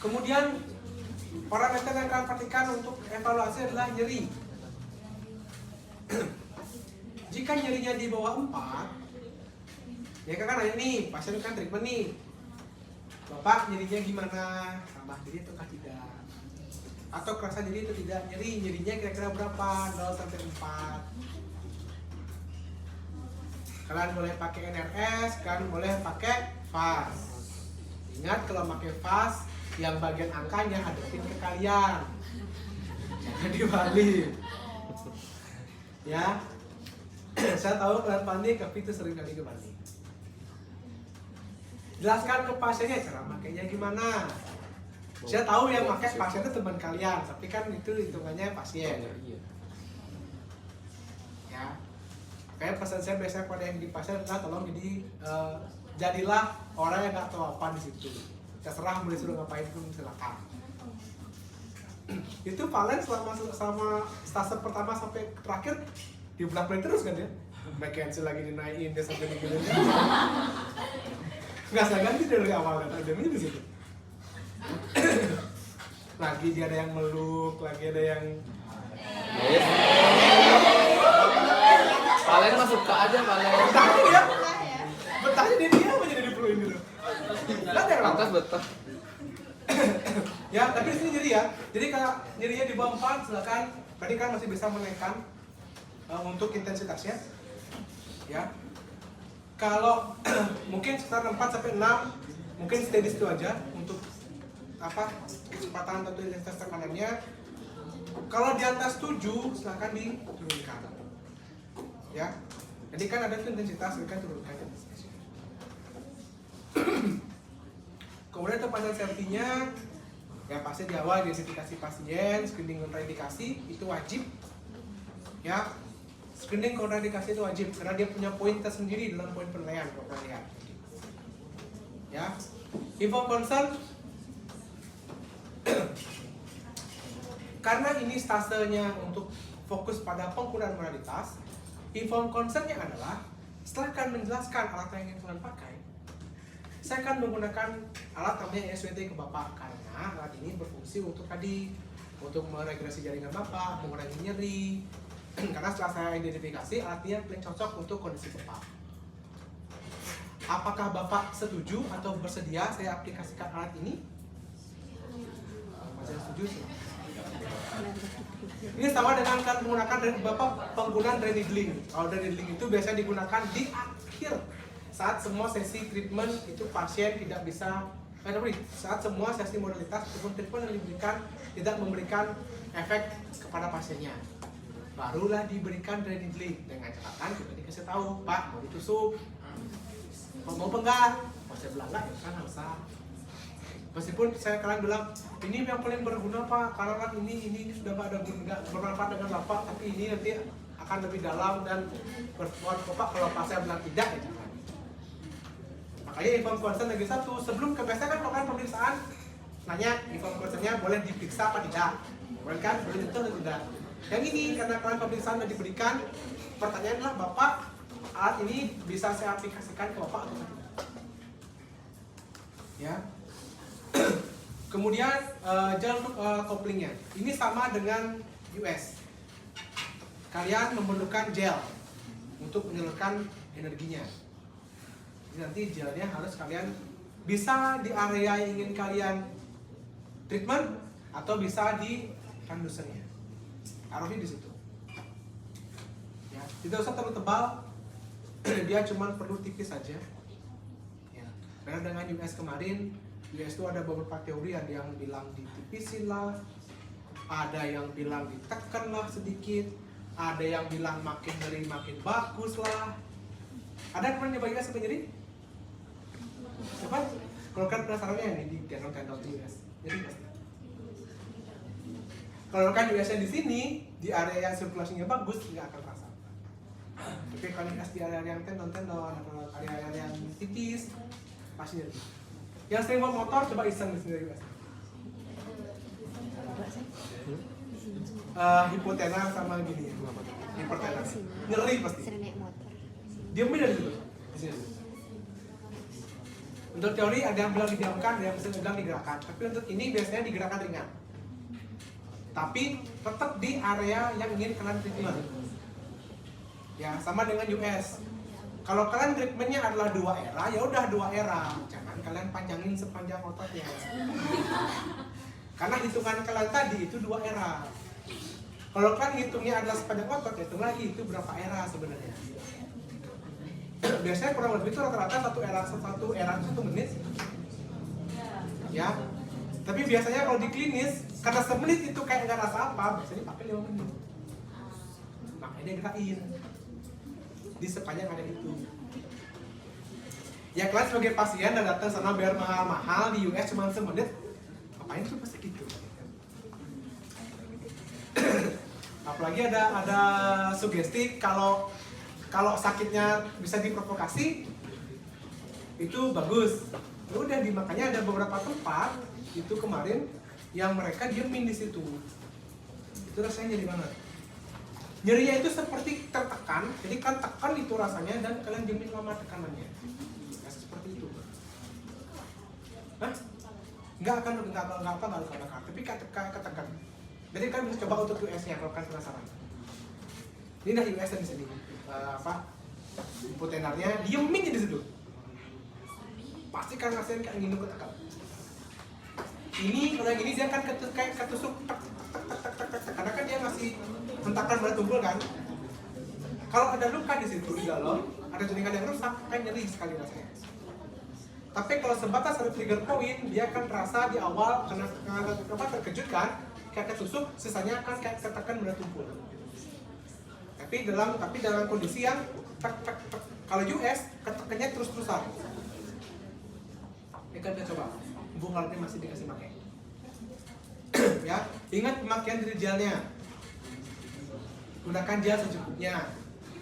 Kemudian parameter yang kalian perhatikan untuk evaluasi adalah nyeri. Jika nyerinya di bawah 4, ya kan nanya nih, pasien kan treatment nih. Bapak nyerinya gimana? Tambah nyeri ataukah tidak? Atau kerasa nyeri atau tidak? Nyerinya kira-kira berapa? 0 sampai 4. Kalian boleh pakai NRS, kalian boleh pakai FAS. Ingat kalau pakai FAS, yang bagian angkanya hadapin ke kalian. Jangan dibalik. Ya. Saya tahu kalian panik, tapi itu sering kali kebalik. Jelaskan ke pasiennya cara makainya gimana. Saya tahu yang pakai pasien itu teman kalian, tapi kan itu hitungannya pasien. Ya, kayak pesan saya biasanya pada yang di pasien adalah tolong jadilah orang yang nggak tahu apa di situ. Terserah mau disuruh ngapain pun silakan. Itu Valen selama stase pertama sampai terakhir dibelak-belakin terus kan ya. McKenzie lagi dinaikin dia sampai digini. Nggak saya ganti dari awal dan ada di situ. Lagi dia ada yang meluk, lagi ada yang Valen mah suka aja Valen. betahnya dia. Betahnya dia apa jadi diperluin gitu. Lantas betah. Ya, tapi di sini nyeri ya. Jadi kalau nyerinya di bawah 4 silakan. Tadi kan masih bisa menaikkan untuk intensitasnya. Ya. Kalau mungkin sekitar 4 sampai 6 mungkin steady situ aja untuk kecepatan atau intensitas tekanannya. Kalau di atas 7 silakan diturunkan. Ya. Jadi kan ada tuh intensitas, silakan turunkan intensitasnya. Kemudian untuk pasien safety-nya ya pasti di awal identifikasi pasien, screening kontraindikasi itu wajib. Ya, screening kontraindikasi itu wajib karena dia punya poin tersendiri dalam poin penilaian kalau kalian lihat. Ya, info concern karena ini stasenya untuk fokus pada penggunaan moralitas, info concern-nya adalah Setelah kalian menjelaskan alat yang ingin kalian pakai, saya akan menggunakan alat namanya SWT ke Bapak karena alat ini berfungsi untuk tadi, untuk meregresi jaringan Bapak, mengurangi nyeri. Karena setelah saya identifikasi alat ini yang paling cocok untuk kondisi Bapak. Apakah Bapak setuju atau bersedia saya aplikasikan alat ini? Masih setuju sih. Ini sama dengan kan menggunakan Bapak penggunaan dry needling. Kalau dry needling itu biasanya digunakan di akhir saat semua sesi treatment itu pasien tidak bisa saat semua sesi modalitas ataupun treatment yang diberikan tidak memberikan efek kepada pasiennya. Barulah diberikan dry needling dengan catatan juga dikasih tahu, Pak mau ditusuk, mau enggak? Kalau saya bilang enggak, ya kan nggak usah. Meskipun saya kalian bilang ini yang paling berguna Pak, karena kan ini sudah nggak ada guna, bermanfaat dengan Bapak, tapi ini nanti akan lebih dalam dan bermanfaat Bapak. Kalau Pak saya bilang tidak, ya jangan. Makanya inform consent lagi satu, sebelum kebiasaan kan kalau pemeriksaan nanya inform consentnya boleh diperiksa apa tidak, boleh kan, boleh itu atau tidak. Yang ini karena kalian pemeriksaan sudah diberikan, pertanyaannya adalah Bapak alat ini bisa saya aplikasikan ke Bapak atau tidak? Ya. Kemudian jalan couplingnya ini sama dengan US. Kalian memerlukan gel untuk menyalurkan energinya. Jadi nanti gelnya harus kalian bisa di area yang ingin kalian treatment atau bisa di conducernya. Taruhnya di situ. Ya, tidak usah terlalu tebal. Dia cuma perlu tipis saja. Ya. Karena dengan US kemarin US itu ada beberapa teori, ada yang bilang ditipisin lah, ada yang bilang ditekan lah sedikit, ada yang bilang makin nyeri makin bagus lah. Ada yang pernah nyoba US sampai nyeri? Siapa? Kalau kan penasarannya yang di tendon-tendon US. Jadi pasti. Kalau kan US di sini, di area yang sirkulasinya bagus, nggak akan terasa. Tapi kalau US di area yang tendon-tendon atau area yang tipis, pasti nyeri. Yang sering bawa motor coba iseng di sini guys. Hipotena sama gini. Hipotena. Nyeri pasti. Diamin dari situ. Di sini. Untuk teori ada yang bilang didiamkan, ada yang bilang digerakkan. Tapi untuk ini biasanya digerakkan ringan. Tapi tetap di area yang ingin kalian treatment. Ya, sama dengan US. Kalau kalian treatmentnya adalah 2 era, ya udah 2 era. Jangan kalian panjangin sepanjang ototnya. Karena hitungan kalian tadi itu 2 era. Kalau kalian hitungnya adalah sepanjang otot, hitung lagi itu berapa era sebenarnya. Biasanya kurang lebih itu rata-rata 1 era itu 1 menit. Ya. Tapi biasanya kalau di klinis, karena semenit itu kayak nggak rasa apa, biasanya pakai 5 menit. Makanya gerakin di sepanjang ada itu. Ya kalian sebagai pasien dan datang sana bayar mahal-mahal di US cuma semenit, ngapain tuh pasti gitu. Apalagi ada sugesti kalau sakitnya bisa diprovokasi itu bagus. Ya udah makanya ada beberapa tempat itu kemarin yang mereka diemin di situ. Itu rasanya jadi banget. Nyerinya itu seperti tertekan, jadi kan tekan itu rasanya dan kalian diemin lama tekanannya. Ya, seperti itu. Hah? Nggak akan tapi ketekan. Jadi kalian bisa coba untuk US-nya kalau kalian penasaran. Ini dah US di sini. Hipotenarnya diemin di situ. Pasti kan ngasihin kayak gini ketekan. Ini kalau yang ini dia kan kayak ketusuk karena kan dia masih hentakan pada tumpul kan. Kalau ada luka di situ di dalam, ada jaringan yang rusak, kan nyeri sekali rasanya. Tapi kalau sebatas ada trigger point, dia akan terasa di awal karena terkejut kan, kayak ketusuk, sisanya akan kayak ketekan pada tumpul. Tapi dalam kondisi yang kalau US ketekannya terus-terusan. Ini kan kita coba. Bung alatnya masih dikasih pakai. Ya, ingat pemakaian dari gelnya. Gunakan gel secukupnya.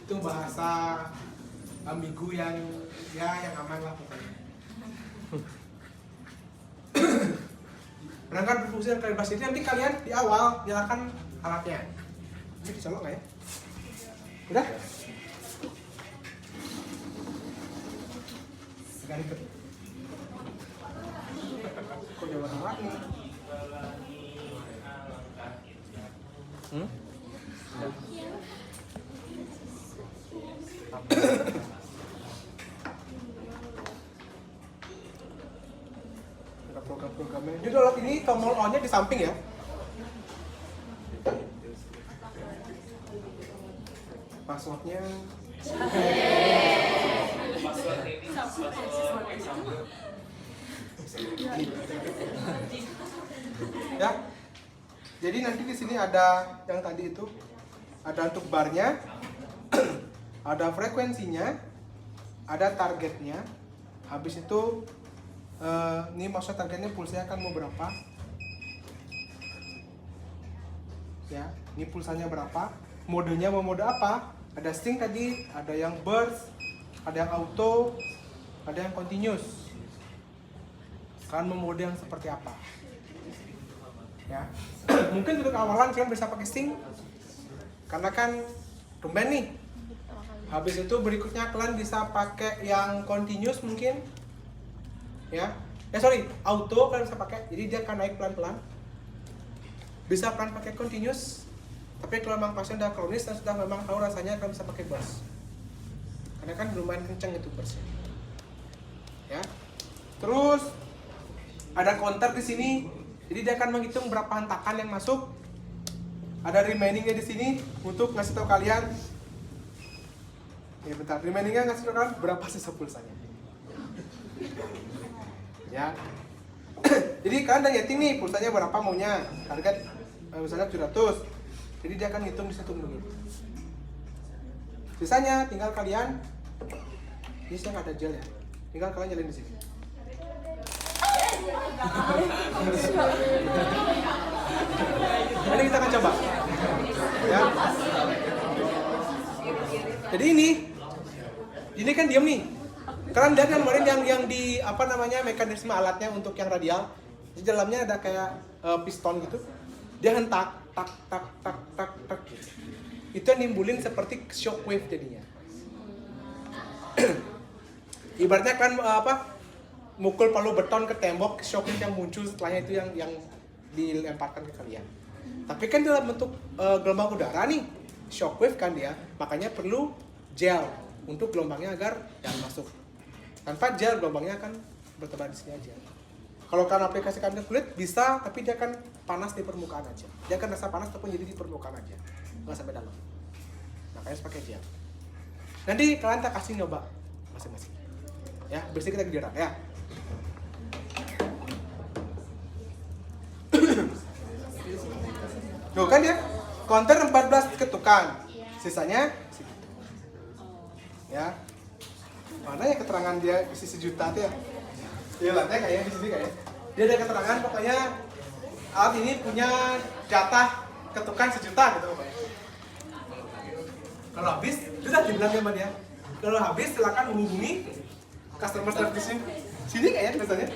Itu bahasa ambigu yang aman lah pokoknya. Perangkat berfungsi dan kalibrasi ini nanti kalian di awal nyalakan alatnya. Ini dicolok nggak ya? Udah? Gak ikut. Kok dia warna-warni? Ada program-programnya. Jadi alat ini tombol on-nya di samping ya. Passwordnya Password ini password example. ya. Jadi nanti di sini ada yang tadi itu, ada untuk barnya, ada frekuensinya, ada targetnya. Habis itu ini maksud targetnya pulsanya akan mau berapa? Ya, ini pulsanya berapa? Modenya mau mode apa? Ada sync tadi, ada yang burst, ada yang auto, ada yang continuous. Kalian mau mode yang seperti apa? Ya, mungkin untuk awalan kalian bisa pakai sync, karena kan tumben nih. Habis itu berikutnya kalian bisa pakai yang continuous mungkin, ya. Sorry, auto kalian bisa pakai. Jadi dia akan naik pelan-pelan. Bisa kalian pakai continuous. Tapi kalau memang pasien udah kronis dan sudah memang tahu rasanya, kalian bisa pakai burst. Karena kan lumayan kenceng itu burstnya. Ya. Terus ada counter di sini. Jadi dia akan menghitung berapa hentakan yang masuk. Ada remainingnya di sini untuk ngasih tahu kalian. Ya bentar, remainingnya ngasih tahu kalian berapa sisa pulsanya. Ya. Jadi kalian udah nyeting nih pulsanya berapa maunya. Target misalnya 700. Jadi dia akan ngitung di 1 menit. Sisanya tinggal kalian, ini saya nggak ada gel ya, tinggal kalian nyalain di sini. Jadi kita akan coba, ya. Jadi ini kan diam nih. Kalian lihat yang kemarin yang di apa namanya mekanisme alatnya untuk yang radial, di dalamnya ada kayak piston gitu. Dia hentak, tak tak tak tak tak gitu. Itu yang nimbulin seperti shockwave jadinya. Ibaratnya kan mukul palu beton ke tembok, shockwave yang muncul setelahnya itu yang dilemparkan ke kalian. Tapi kan dalam bentuk gelombang udara nih, shockwave kan dia, makanya perlu gel untuk gelombangnya agar jangan masuk. Tanpa gel gelombangnya akan bertebar di sini aja. Kalau kalian aplikasikan ke kulit bisa, tapi dia akan panas di permukaan aja. Dia akan rasa panas ataupun jadi di permukaan aja, nggak sampai dalam. Makanya harus pakai gel. Nanti kalian tak kasih nyoba masing-masing. Ya, bersih kita giliran ya. Tuh kan ya, counter 14 ketukan, sisanya segitu. Ya, mana ya keterangan dia isi 1 juta tuh ya? Iya lah, kayaknya di sini kayaknya. Dia ada keterangan pokoknya alat ini punya jatah ketukan 1 juta gitu pokoknya. Kalau habis, sudah dibilang sama dia. Kalau habis silakan menghubungi customer service sini kayaknya biasanya.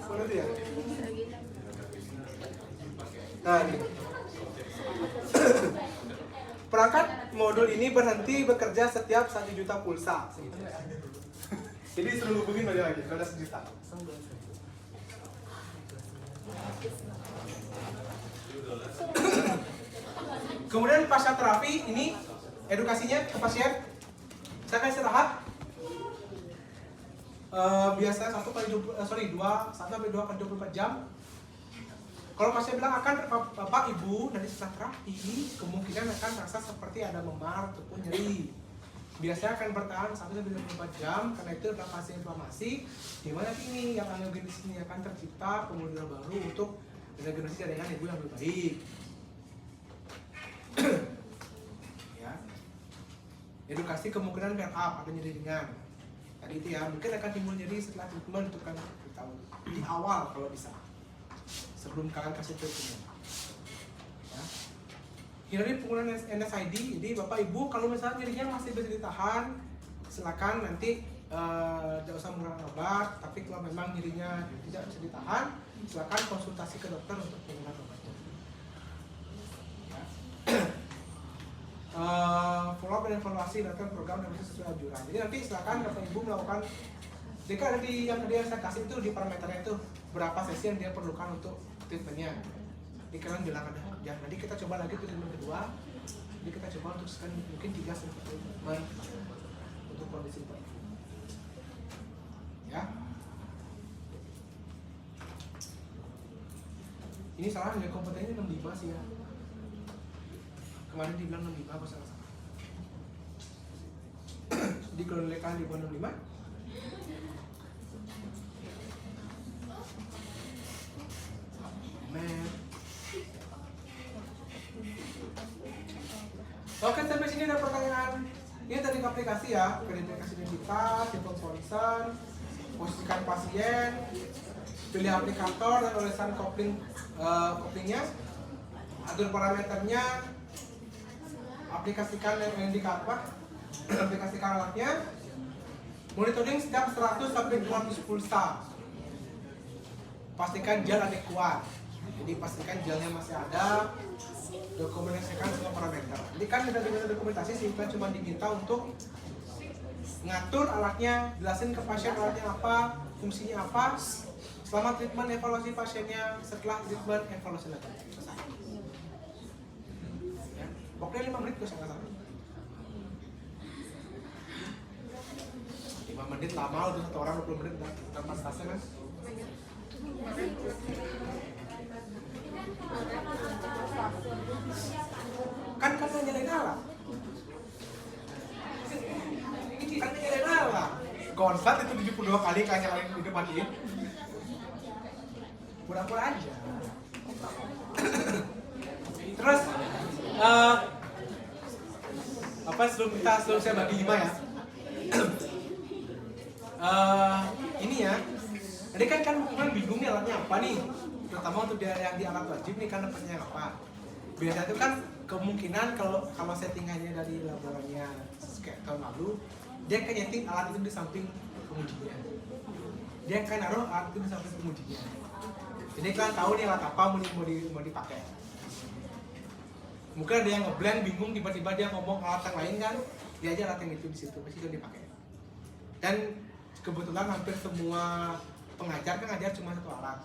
Mana dia? Nah, ini. Perangkat modul ini berhenti bekerja setiap 1 juta pulsa. Jadi suruh hubungin balik lagi, kalau ada 1 juta. Kemudian pasca terapi ini edukasinya ke pasien. Saya kasih istirahat. Biasanya 1 sampai 2 kali 24 jam. Kalau pasien bilang akan Bapak Ibu dari setelah terapi kemungkinan akan merasa seperti ada memar ataupun nyeri. Biasanya akan bertahan 1-24 jam karena itu adalah fase inflamasi di mana ini yang angiogenesis ini akan tercipta pembuluh darah baru untuk regenerasi jaringan ibu yang lebih baik. Ya. Edukasi kemungkinan flare up atau nyeri ringan. Tadi itu ya, mungkin akan timbul nyeri setelah treatment untuk kan beritahu di awal kalau bisa. Sebelum kalian kasih treatment. Ya. Hindari penggunaan NSAID. Jadi Bapak Ibu kalau misalnya nyerinya masih bisa ditahan, silakan nanti tidak usah menggunakan obat. Tapi kalau memang nyerinya tidak bisa ditahan, silakan konsultasi ke dokter untuk penggunaan obat. Ya. follow up dan evaluasi melakukan program dan sesuai anjuran. Jadi nanti silakan Bapak Ibu melakukan. Jadi kan ada di yang dia saya kasih itu di parameternya itu berapa sesi yang dia perlukan untuk treatmentnya. Jadi kalian bilang ada ya. Nanti kita coba lagi treatment kedua. Jadi kita coba untuk sekian mungkin 3 sampai 4 bulan untuk kondisi Bapak Ibu. Ya. Ini salah nilai kompetensinya 65 sih ya. Kemarin dibilang 65 apa salah? Jadi kalau nilai kalian di bawah 65 Oke, sampai sini ada pertanyaan. Ini tadi aplikasi ya, verifikasi identitas, tipe ponsel, posisikan pasien, pilih aplikator dan tulisan koplingnya, atur parameternya, aplikasikan indikator, aplikasikan alatnya, monitoring setiap 100 sampai 200 pulsa, pastikan gel adekuat, jadi pastikan gelnya masih ada, dokumentasikan semua parameter. Jadi kan kita diminta dokumentasi sih, kita cuma diminta untuk ngatur alatnya, jelasin ke pasien alatnya apa, fungsinya apa, selama treatment evaluasi pasiennya, setelah treatment evaluasi lagi. Selesai. Ya. Pokoknya 5 menit gue sangat salah. 5 menit lama untuk 1 orang 20 menit tanpa stase kan? Kan nyalain alat. Kan nyalain alat. Konstat itu 72 kali kan nyalain udah matiin. Pura-pura aja. Terus sebelum saya bagi 5 ya. Ini ya. Tadi kan bingung nih alatnya apa nih? Terutama untuk yang di alat wajib nih kan dapatnya apa? Biasanya itu kan kemungkinan kalau settingannya dari laboratoriumnya kayak tahun lalu, dia kan nyeting alat itu di samping pengujinya. Dia kan naruh alat itu di samping pengujinya. Jadi kalian tahu nih alat apa mau dipakai. Mungkin ada yang ngeblend bingung tiba-tiba dia ngomong alat yang lain kan, dia aja alat yang itu di situ pasti itu dipakai. Dan kebetulan hampir semua pengajar kan ngajar cuma 1 alat.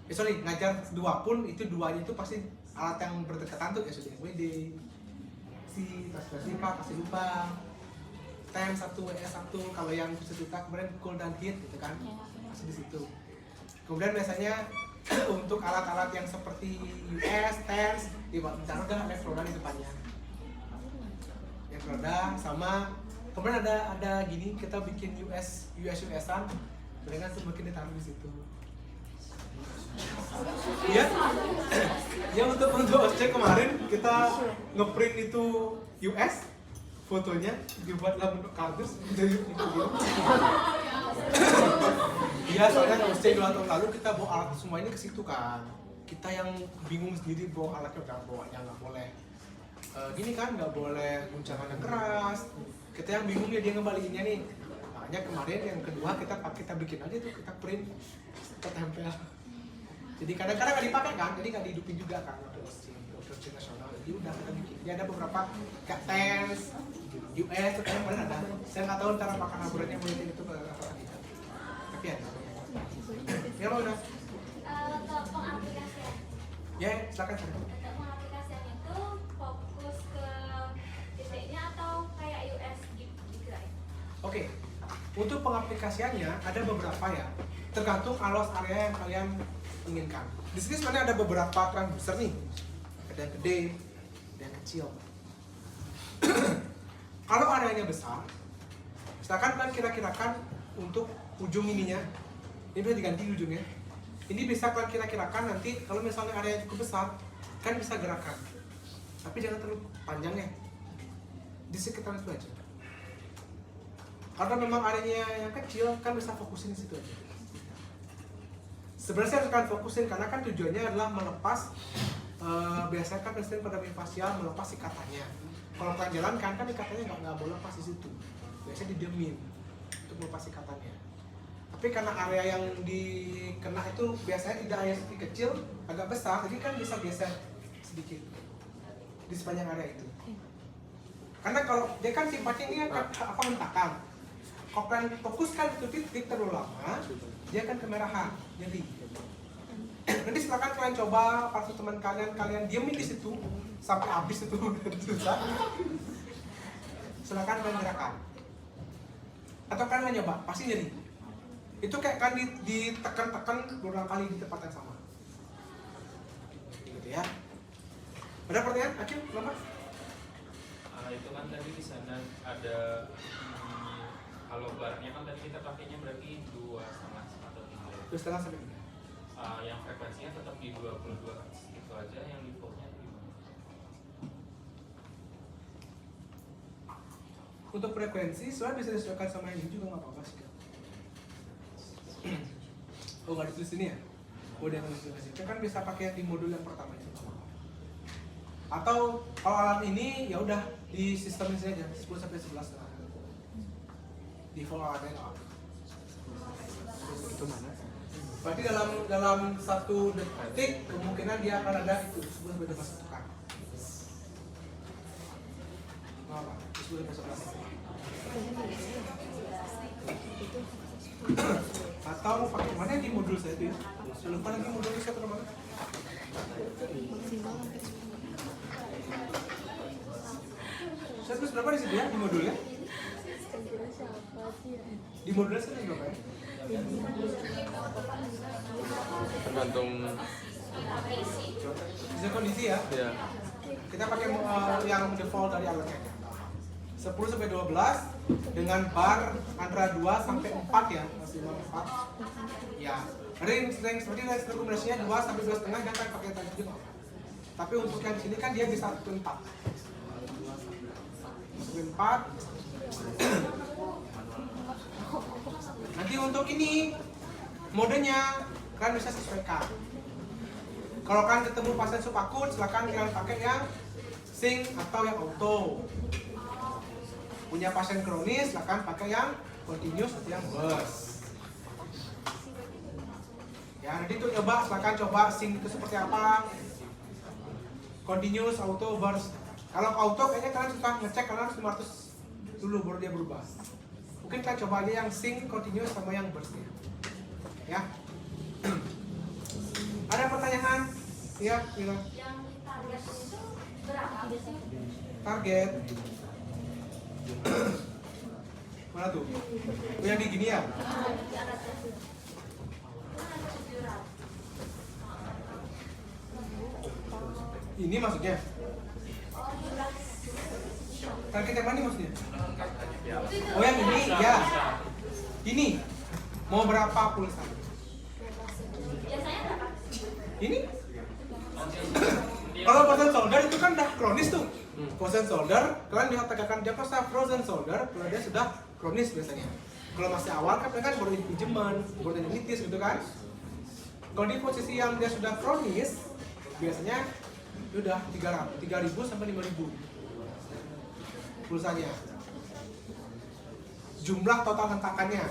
Ngajar 2 pun itu 2-nya itu pasti alat yang berdekatan tuh ya sudah WD, pasti lupa, TEM 1, WS1, kalau yang sertifikat kemudian cool dan heat gitu kan, pasti di situ. Kemudian biasanya untuk alat-alat yang seperti US, TENS, ditaruh dah elektroda di depannya. Elektroda sama kemudian ada gini kita bikin US-an, kemudian tuh makin ditaruh di situ. Ya, ya untuk OSCE kemarin kita ngeprint itu US fotonya dibuatlah bentuk kardus jadi iya soalnya OSCE 2 tahun lalu kita bawa alat semua ini ke situ kan, kita yang bingung sendiri bawa alatnya udah bawanya nggak boleh gini kan, nggak boleh guncangan yang keras, kita yang bingung ya dia ngembaliinnya nih, makanya kemarin yang kedua kita bikin aja tuh, kita print, kita tempel. Jadi kadang-kadang nggak dipakai kan, jadi nggak dihidupin juga kan untuk OSCE nasional. Jadi udah kita bikin. Jadi ada beberapa kayak TENS, US, itu kemarin ada. Saya nggak tahu ntar apakah laboratoriumnya boleh itu apa tidak. Tapi ada. Ya lo udah. Untuk pengaplikasian. Ya silakan. Untuk pengaplikasian itu fokus ke titiknya atau kayak US gitu ya? Oke. Untuk pengaplikasiannya ada beberapa ya. Tergantung alos area yang kalian inginkan. Di sini sebenarnya ada beberapa transducer nih, ada yang gede, ada yang kecil. Kalau areanya besar, misalkan kalian kira-kirakan untuk ujung ininya, ini bisa diganti ujungnya. Ini bisa kalian kira-kirakan nanti kalau misalnya area cukup besar, kan bisa gerakan. Tapi jangan terlalu panjang ya. Di sekitar itu aja. Karena memang areanya yang kecil, kan bisa fokusin di situ aja. Sebenarnya saya akan fokusin karena kan tujuannya adalah melepas biasanya kan pasien pada mifasial melepas ikatannya. Kalau kalian jalankan kan ikatannya nggak boleh lepas di situ. Biasanya didiemin untuk melepas ikatannya. Tapi karena area yang dikena itu biasanya tidak hanya sedikit kecil, agak besar, jadi kan bisa geser sedikit di sepanjang area itu. Karena kalau dia kan sifatnya ini apa hentakan. Kalau kalian fokuskan itu titik terlalu lama, dia akan kemerahan, jadi nanti silakan kalian coba pas teman kalian diemin di situ sampai habis itu susah. Silakan kalian gerakan. Atau kalian nyoba, pasti jadi. Itu kayak kan ditekan-tekan beberapa kali di tempat yang sama. Gitu ya. Ada pertanyaan? Akhir, kenapa? Itu kan tadi di sana ada kalau barangnya kan tadi kita pakainya berarti 2,5 atau 3. 2,5 sampai 3. Yang frekuensinya tetap di 22 itu aja, yang defaultnya gimana? Untuk frekuensi, soalnya bisa disesuaikan sama ini juga nggak apa-apa sih. Oh nggak ditulis ini ya? Oh dia nulis di sini. Kan bisa pakai yang di modul yang pertama itu. Atau kalau alat ini ya udah di sistem ini saja 10 sampai 11 lah. Default alatnya nggak apa. Itu mana? Berarti dalam 1 detik kemungkinan dia akan ada itu 10 sampai 12 tekan. Nggak apa? 10 sampai 11. Atau mau pakai mana di modul saya itu ya? Lupa lagi modulnya saya terus mana? Saya terus berapa di situ ya di modulnya? Di modulnya saya berapa ya? Tergantung Bisa kondisi ya. ya. Kita pakai yang default dari alatnya. 10 sampai 12 dengan bar antara 2 sampai 4 ya, maksimal 4. Ya, ring seperti rekomendasinya 2 sampai 2,5 dan kan pakai tadi juga. Tapi untuk yang sini kan dia bisa 1,4. 1,4. Nanti untuk ini modenya kan bisa sesuaikan. Kalau kan ketemu pasien subakut, silakan kalian pakai yang sync atau yang auto. Punya pasien kronis, silakan pakai yang continuous atau yang burst. Ya, nanti tuh silakan coba sync itu seperti apa. Continuous, auto, burst. Kalau auto kayaknya kalian suka ngecek kalian harus 500 dulu baru dia berubah. Mungkin kalian coba aja yang sync, continuous sama yang burst ya. Ada pertanyaan? Iya, Mila. Yang target itu berapa sih? Target. Mana tuh? Oh, yang di gini ya? Ini maksudnya? Target yang mana maksudnya? Oh yang ini? Ya. Ini? Mau berapa pulsa? Biasanya berapa? Ini? Kalau frozen shoulder itu kan udah kronis tuh. Frozen shoulder, kalian lihat tegakan dia pas frozen shoulder, kalau dia sudah kronis biasanya. Kalau masih awal kan baru pinjaman, baru tendinitis gitu kan. Kalau di posisi yang dia sudah kronis, biasanya udah 3.000 sampai 5.000 pulsanya. Jumlah total hentakannya.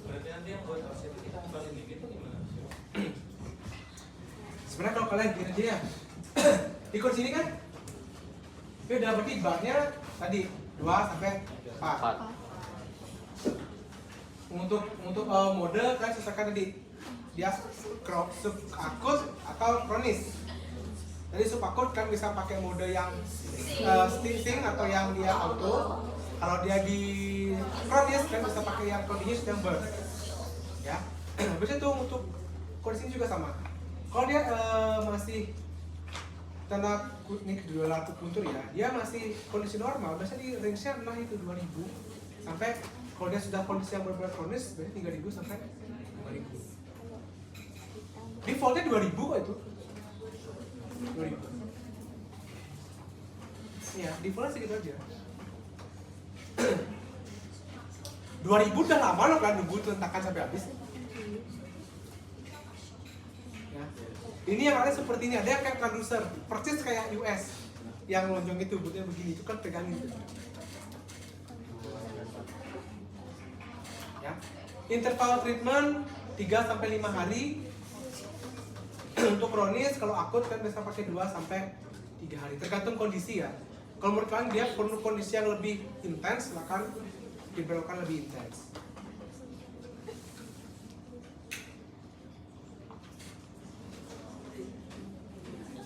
Berarti nanti yang buat OCT kita kembali gitu gimana? Sebenarnya kalau kalian gini aja ya, ikut sini kan, beda berarti barnya tadi 2 sampai 4. Untuk mode kan sesuaikan tadi dia subakut atau kronis. Jadi subakut kan bisa pakai mode yang sync atau yang dia auto. Kalau dia di kronis kan bisa pakai yang continuous dan burst. Ya, biasanya tuh untuk kondisi juga sama. Kalau dia masih tanda kutip 200 puntur ya, dia masih kondisi normal, biasanya di range-nya nah itu 2000 sampai kalau dia sudah kondisi yang benar-benar kronis, berarti 3000 sampai 5000. Defaultnya 2000 kok itu. 2000. Ya, defaultnya segitu aja. 2000 udah lama loh kan nunggu tentakan sampai habis. Ya. Ini yang ada seperti ini, ada kayak transducer, persis kayak US yang lonjong itu, bentuknya begini, itu kan pegangin. Ya. Interval treatment 3 sampai 5 hari. Untuk kronis kalau akut kan bisa pakai 2 sampai 3 hari, tergantung kondisi ya. Kalau menurut kalian dia perlu kondisi yang lebih intens, silakan dibelokkan lebih intens.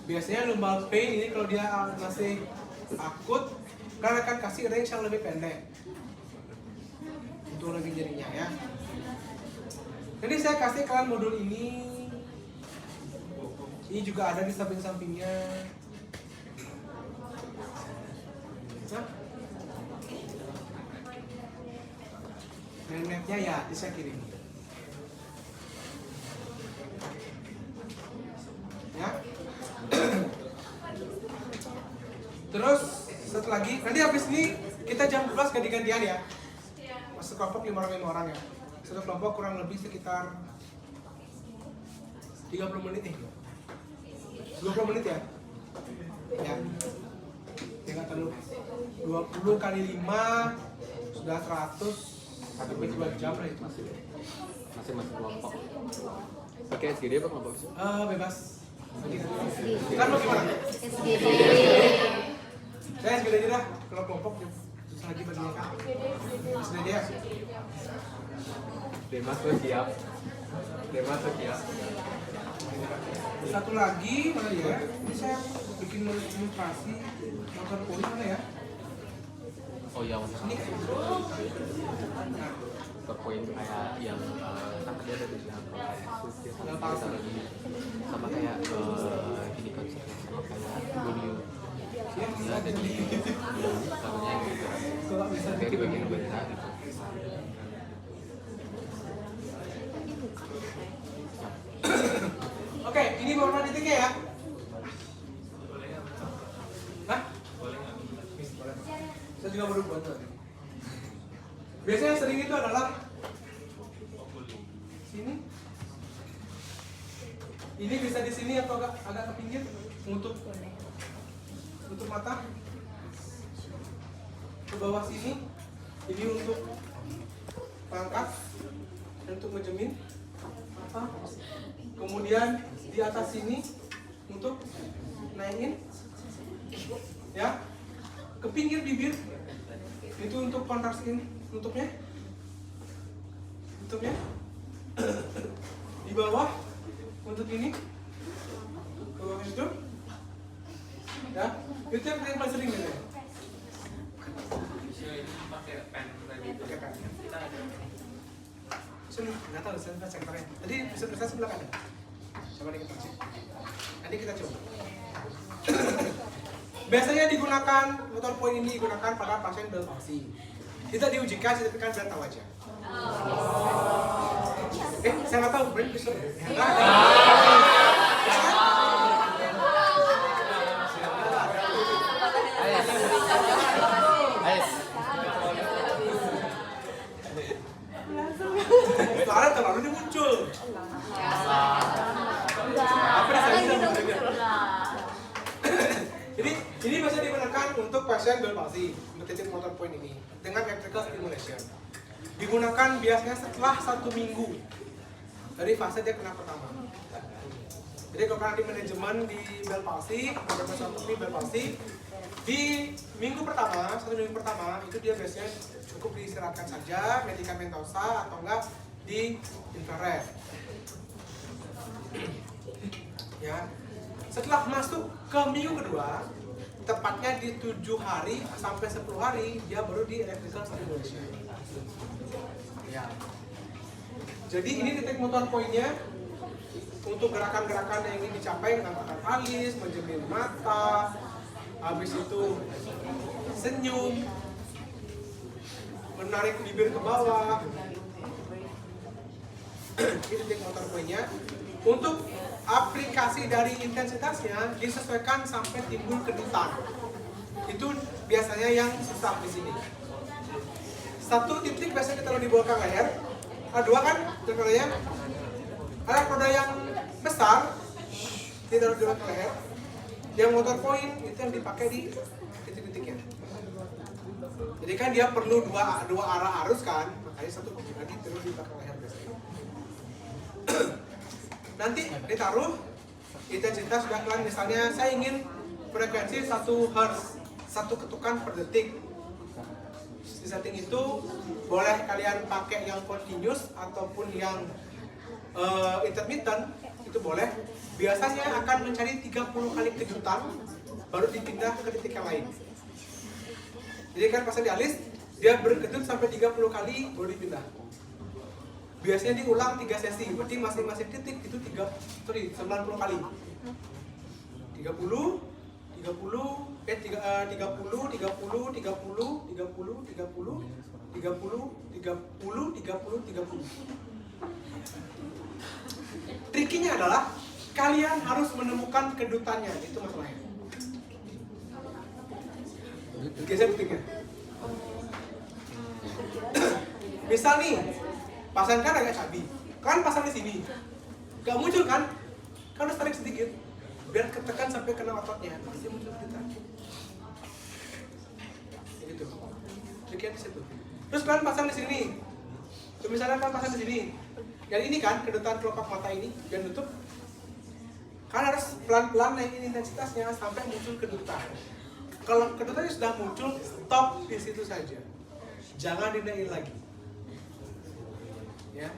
Biasanya lumbal pain ini kalau dia masih akut, kalian akan kasih range yang lebih pendek untuk lebih nyerinya ya. Jadi saya kasih kalian modul ini juga ada di samping-sampingnya. Netnya ya, bisa kirim. Ya. Terus satu lagi, nanti habis ini kita jam 12 ganti-gantian ya. Masuk kelompok 5 orang ya. Satu kelompok kurang lebih sekitar 30 menit nih. 20 menit ya. Ya. Ya nggak terlalu. 20 kali 5 sudah 100 sampai 2 jam lah itu. Masih kelompok. Pakai SGD apa kelompok? Bebas. Kan mau gimana? SGD. Saya SGD aja dah. Kalau kelompok susah lagi baginya kan. SGD ya. Demas tuh siap. Satu lagi mana ya? Ini saya bikin ilustrasi motor poin mana ya? Oh iya, Ini poin kayak yang kan dia ada tulisan kita lagi sama kayak ini konsepnya sama kayak Bonio dia ada di namanya yang gitu kayak di bagian berita gitu. Oke, ini warna titiknya ya. Hah? Saya juga baru buat tadi. Biasanya yang sering itu adalah sini. Ini bisa di sini atau agak ke pinggir untuk mata. Ke bawah sini. Ini untuk pangkat, untuk menjemin mata. Kemudian di atas sini untuk naikin, ya, ke pinggir bibir. Itu untuk kontrasin tutupnya. Di bawah untuk ini, ke bawah itu, ya, itu yang paling sering gitu. Pakai pen tadi. Pakai pen. Saya nggak tahu, saya cek terakhir. Tadi bisa sebelah kanan. Coba kita cek. Nanti kita coba. Biasanya digunakan motor poin ini digunakan pada pasien Bell palsy. Kita diujikan, tapi kan biar tahu aja. Saya nggak tahu, brain bisa. Soalnya terlalu dia muncul. Apa Jadi ini biasa digunakan untuk pasien Bell palsy, untuk titik motor point ini dengan electrical stimulation. Digunakan biasanya setelah 1 minggu dari fase dia kena pertama. Jadi kalau kalian di manajemen di Bell palsy, manajemen satu di Bell palsy, di minggu pertama, 1 minggu pertama itu dia biasanya cukup diistirahatkan saja, medikamentosa atau enggak di infrared. Ya. Setelah masuk ke minggu kedua, tepatnya di 7 hari sampai 10 hari, dia baru di electrical stimulation. Ya. Jadi ini titik motor poinnya untuk gerakan-gerakan yang ingin dicapai, mengangkat alis, menjemur mata, habis itu senyum, menarik bibir ke bawah. Ini titik motor poinnya. Untuk aplikasi dari intensitasnya disesuaikan sampai timbul kedutan. Itu biasanya yang susah di sini. 1 titik biasanya ditaruh di belakang leher. Ada 2 kan contohnya. Ada roda yang besar ditaruh di belakang leher. Yang motor point itu yang dipakai di titik-titiknya. Jadi kan dia perlu dua arah arus kan, makanya 1 lagi terus di belakang leher biasanya. Nanti ditaruh intensitas sudah kelar, misalnya saya ingin frekuensi 1 Hz 1 ketukan per detik. Di setting itu boleh kalian pakai yang continuous ataupun yang intermittent, itu boleh. Biasanya akan mencari 30 kali kejutan baru dipindah ke titik yang lain. Jadi kan pasang di alis, dia berkejut sampai 30 kali baru dipindah. Biasanya diulang 3 sesi, berarti masing-masing titik itu 90 kali. 30, 30. Trikinya adalah kalian harus menemukan kedutannya, itu masalahnya. Geser detiknya. Misal nih, pasang kan agak cabi, kan pasang di sini, gak muncul kan? Kan harus tarik sedikit, biar ketekan sampai kena ototnya, pasti muncul kedutan. Gitu. Triknya di situ. Terus kalian pasang di sini. Misalnya kalian pasang di sini. Dan ini kan kedutan kelopak mata ini dan nutup. Kalian harus pelan-pelan naikin intensitasnya sampai muncul kedutan. Kalau kedutannya sudah muncul, stop di situ saja. Jangan dinaikin lagi. Ya.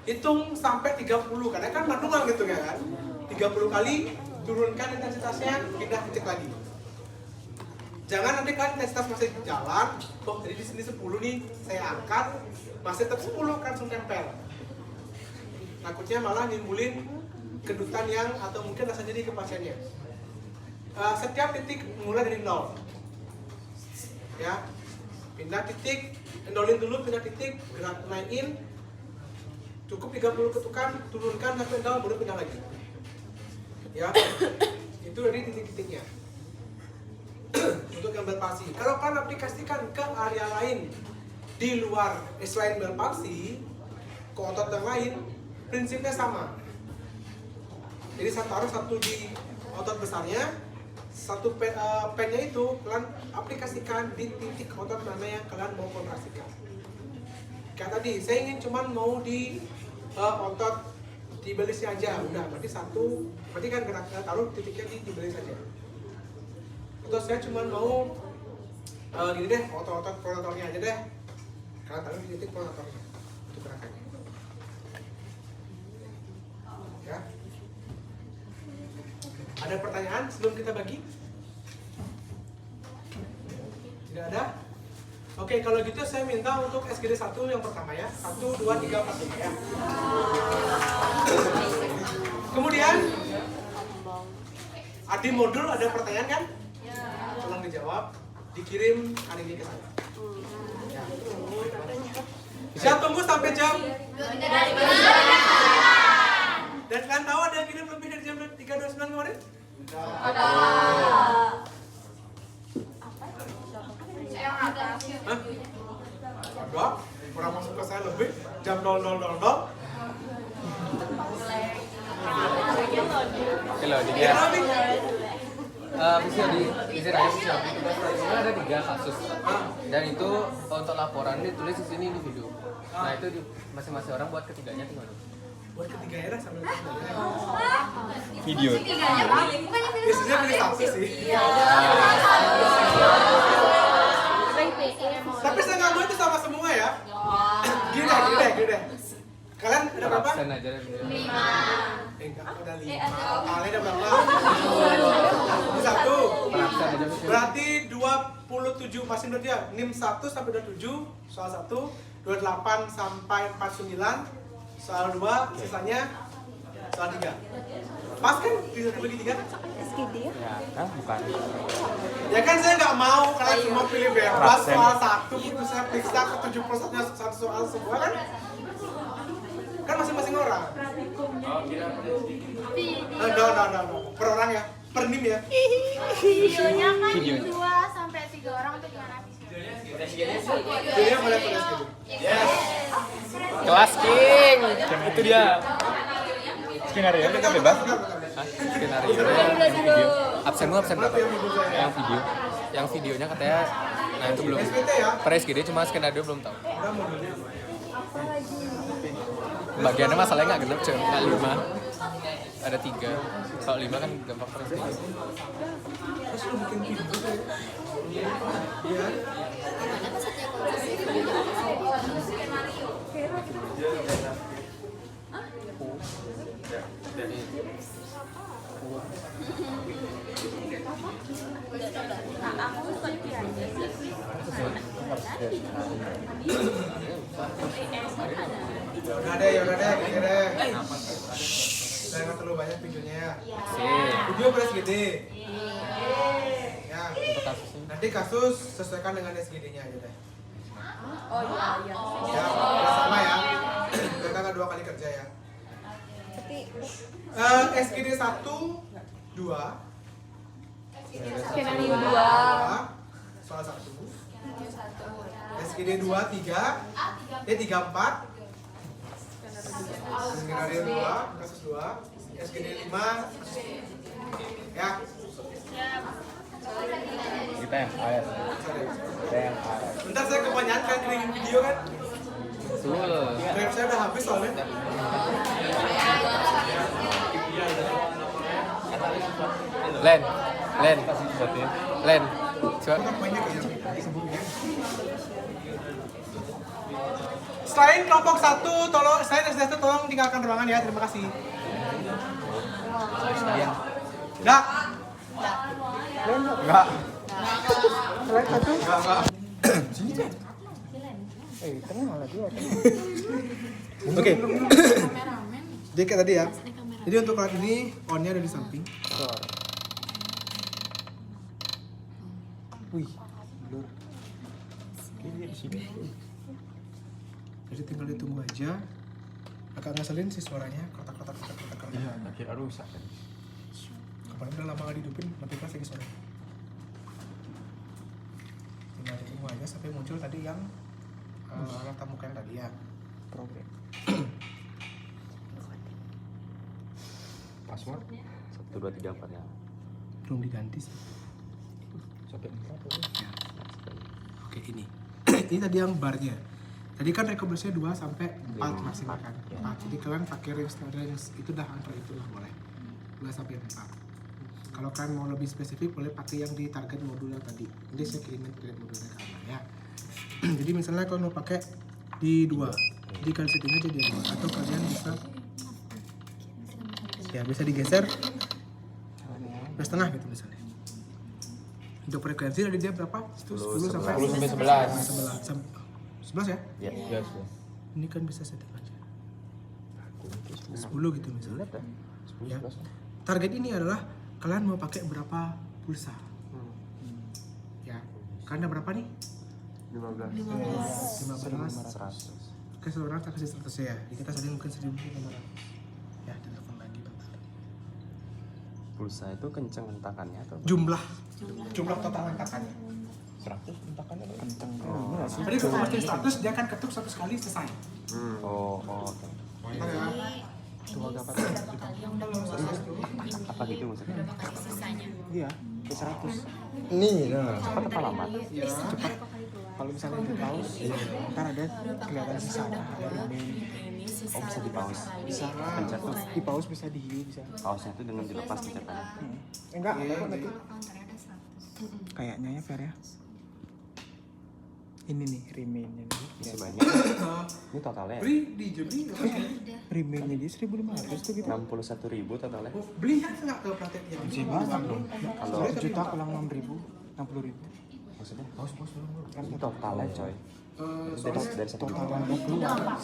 Hitung sampai 30 karena kan manual gitu ya kan. 30 kali turunkan intensitasnya, pindah titik lagi. Jangan nanti kan intensitas masih jalan, jadi di sini 10 nih, saya angkat, masih tetap 10 kan langsung tempel. Takutnya malah nimbulin kedutan yang atau mungkin rasa nyeri ke pasiennya. Setiap titik mulai dari 0. Ya. Pindah titik, endolin dulu, pindah titik, gerak naikin. Cukup 30 ketukan, turunkan sampai 0 baru pindah lagi. Ya. Itu dari titik-titiknya. Untuk yang bel palsi. Kalau kalian aplikasikan ke area lain di luar selain bel palsi, ke otot yang lain, prinsipnya sama. Jadi saya taruh satu di otot besarnya, satu pennya itu kalian aplikasikan di titik otot mana yang kalian mau kontrasikan. Kayak tadi, saya ingin cuman mau di otot di belisnya aja, udah berarti satu, berarti kan taruh titiknya di belis aja. Atau saya cuma mau gini deh, otot-otot pronatornya aja deh. Kalian taruh di titik pronatornya untuk gerakannya. Ya. Ada pertanyaan sebelum kita bagi? Tidak ada? Oke, kalau gitu saya minta untuk SGD 1 yang pertama ya. 1, 2, 3, 4, 5 ya. Kemudian di modul ada pertanyaan kan? Tolong dijawab, dikirim hari ini ke saya. Ya. Saya tunggu sampai jam. Dan kalian tahu ada yang kirim lebih dari jam 3.29 kemarin? Ada. Hah? Ada? Kurang masuk ke saya lebih jam 00.00. Oke loh, dia ada 3 kasus dan itu untuk laporan ditulis di sini individu. Nah itu di masing-masing orang buat ketiganya gimana? Buat ketiga era sambil Video. biasanya pilih satu sih. Tapi saya nggak mau itu sama semua ya. Gini deh. Kalian ada berapa? Absen aja deh. 5. Enggak, ada 5. Kalian ada berapa? 1. Absen aja. Berarti 27 masih berarti ya. NIM 1 sampai 27, soal 1, 28 sampai 49, soal 2, sisanya soal 3. Pas kan bisa bagi 3 kan? Ya, bukan. Ya kan saya nggak mau kalian semua pilih bebas soal 1 itu saya periksa ke 71-nya satu soal semua kan? Kan masing-masing orang. No. Per orang ya, per NIM ya. Videonya kan Videonya. 2 sampai 3 orang untuk gimana? Videonya boleh tulis gitu. Kelas King. Itu dia. Skenario Bentar, bentar. Hah? Skenario video. Absenmu absen berapa? Yang video. Yang videonya katanya nah itu belum. SPT ya. Per SGD cuma skenario belum tahu. Udah modulnya apa? Bagiannya masalahnya nggak genep cuy, nggak 5. Ada 3. Kalau 5 kan gampang presentasi. Terus lu bikin video deh. Iya. Udah deh, gini deh. Jangan terlalu banyak videonya ya. Video pada segede. Ya. Untuk kasusnya. Nanti kasus sesuaikan dengan SGD-nya aja deh. Oh iya. Ya, udah sama ya. Mereka nggak 2 kali kerja ya. SGD 1, 2. Skenario 2. Soal 1. SGD 2, 3. 3, 4. Skenario 2, kasus 2. SGD 5, kasus 1. Ya. Kita yang AS. Bentar saya kebanyakan kirim video kan. Betul. Drive saya udah habis soalnya. Len. Coba. Kan banyak ya. Selain kelompok 1, selain SD1 tolong tinggalkan ruangan ya. Terima kasih. Udah. Enggak. Selain 1. Enggak. Oke. Jadi kayak tadi ya. Jadi untuk alat ini on-nya ada di samping. Wih. Blur. Ini di sini. Jadi tinggal ditunggu aja. Agak ngeselin sih suaranya, kotak-kotak. Iya, akhirnya rusak kan. Kemarin udah lama gak dihidupin, lebih keras lagi suaranya. Tinggal ditunggu aja sampai muncul tadi yang alat tamukan yang tadi ya. Program. Password 1 2 3 4 ya. Belum diganti sih. Sampai 4 Ya. Oke, ini. Ini tadi yang barnya. Tadi kan rekomendasinya 2 sampai 4 maksimal kan. 4. Jadi kalian pakai range itu dah antara itu lah boleh. 2 sampai 4. Kalau kalian mau lebih spesifik boleh pakai yang di target modul yang tadi. Nanti saya kirimin target modulnya ke kalian ya. Jadi misalnya kalau mau pakai di 2, jadi kalian setting aja di 2 atau kalian bisa digeser ke setengah gitu misalnya. Untuk frekuensi tadi dia berapa? 10 sampai 11 11 ya? Ya, yes. Ini kan bisa setting aja 10 gitu misalnya ya. Target ini adalah kalian mau pakai berapa pulsa ya. Kalian ada berapa nih? 15. Oke, seorang tak kasih 100 ya. Jadi kita tadi mungkin 1.500 ya. Telepon lagi bentar. Pulsa itu kenceng hentakannya atau Jumlah total hentakannya 100 hentakannya kenceng. Tadi kalau masih 100 dia akan ketuk 1 kali selesai. Oke. Bentar ya. Apa gitu maksudnya? Iya, ke 100. Cepat apa lambat? Ya. Kalau misalnya di pause, ntar ada kelihatan sisanya. Oh, bisa di pause. Bisa. Pencet tuh. Di pause bisa di hiu bisa. Pause-nya itu dengan dilepas pencetannya. Enggak, ada kok nanti. Kayaknya ya Fer ya. Ini nih remainnya nih. Bisa banyak. Ini totalnya ya? Beli di Jebli Remainnya dia 1.500 tuh gitu. 61.000 totalnya. beli kan nggak ke praktek yang Masih banyak dong. Kalau 1 juta kurang 6.000, 60.000. maksudnya ini totalnya coy. Dari 1 Total juta. yang udah keluar.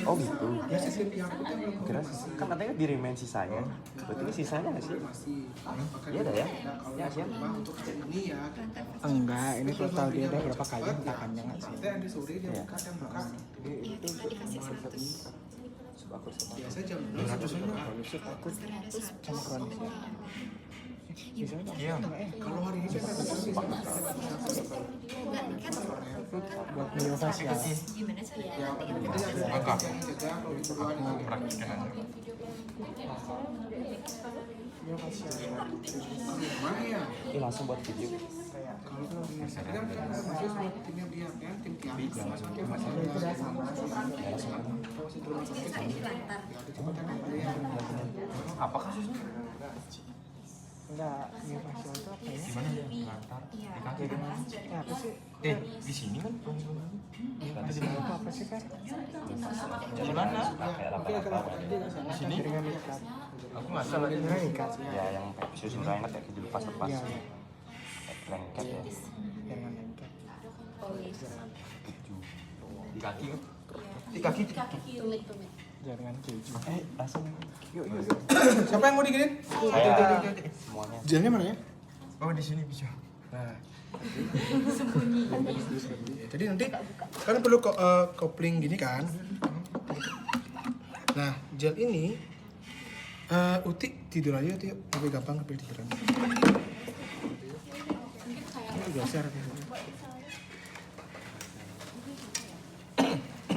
Oh gitu. ya sistem yang aku kan belum Kira kan katanya di remain sisanya. Berarti ini sisanya nggak sih? masih Iya dah ya. kalau Ya siap. untuk ini ya Enggak, ini total dia ada berapa kali hentakannya nggak sih? kita yang di sore dia buka yang buka Itu biasa jam 200 aja. Kalau sih takut sama kronis ya. Bisa nggak? Iya. kalau hari ini kan Buat myofacial. ya jadi ada yang jaga kalau diperlukan mana ya Ini langsung buat video. kalau di Instagram kan masih sama timnya dia kan tim tiap masih sama kalau situ rumah sakit ya ada cepetan apa ya Apa kasusnya? Enggak, miofascial itu apa ya? Gimana ya? Lantar di kaki gimana? Ya, apa sih? Di sini kan Miofascial itu apa sih, Fer? di mana? Mungkin agak Di sini? Jaringan ikat. Aku nggak salah. Jaringan ikat. Ya yang kayak susu ingat kayak dilepas-lepas Iya, kayak lengket ya. jaringan ikat. Di kaki kan? Di kaki. Jaringan keju. Langsung Yuk. Siapa yang mau diginin? saya semuanya. Jelnya mana ya? Oh di sini bisa. Nah. Jadi nanti kan perlu kopling gini kan. Nah, gel ini Uti tidur aja tuh, lebih gampang kepilih tiduran. Ini geser.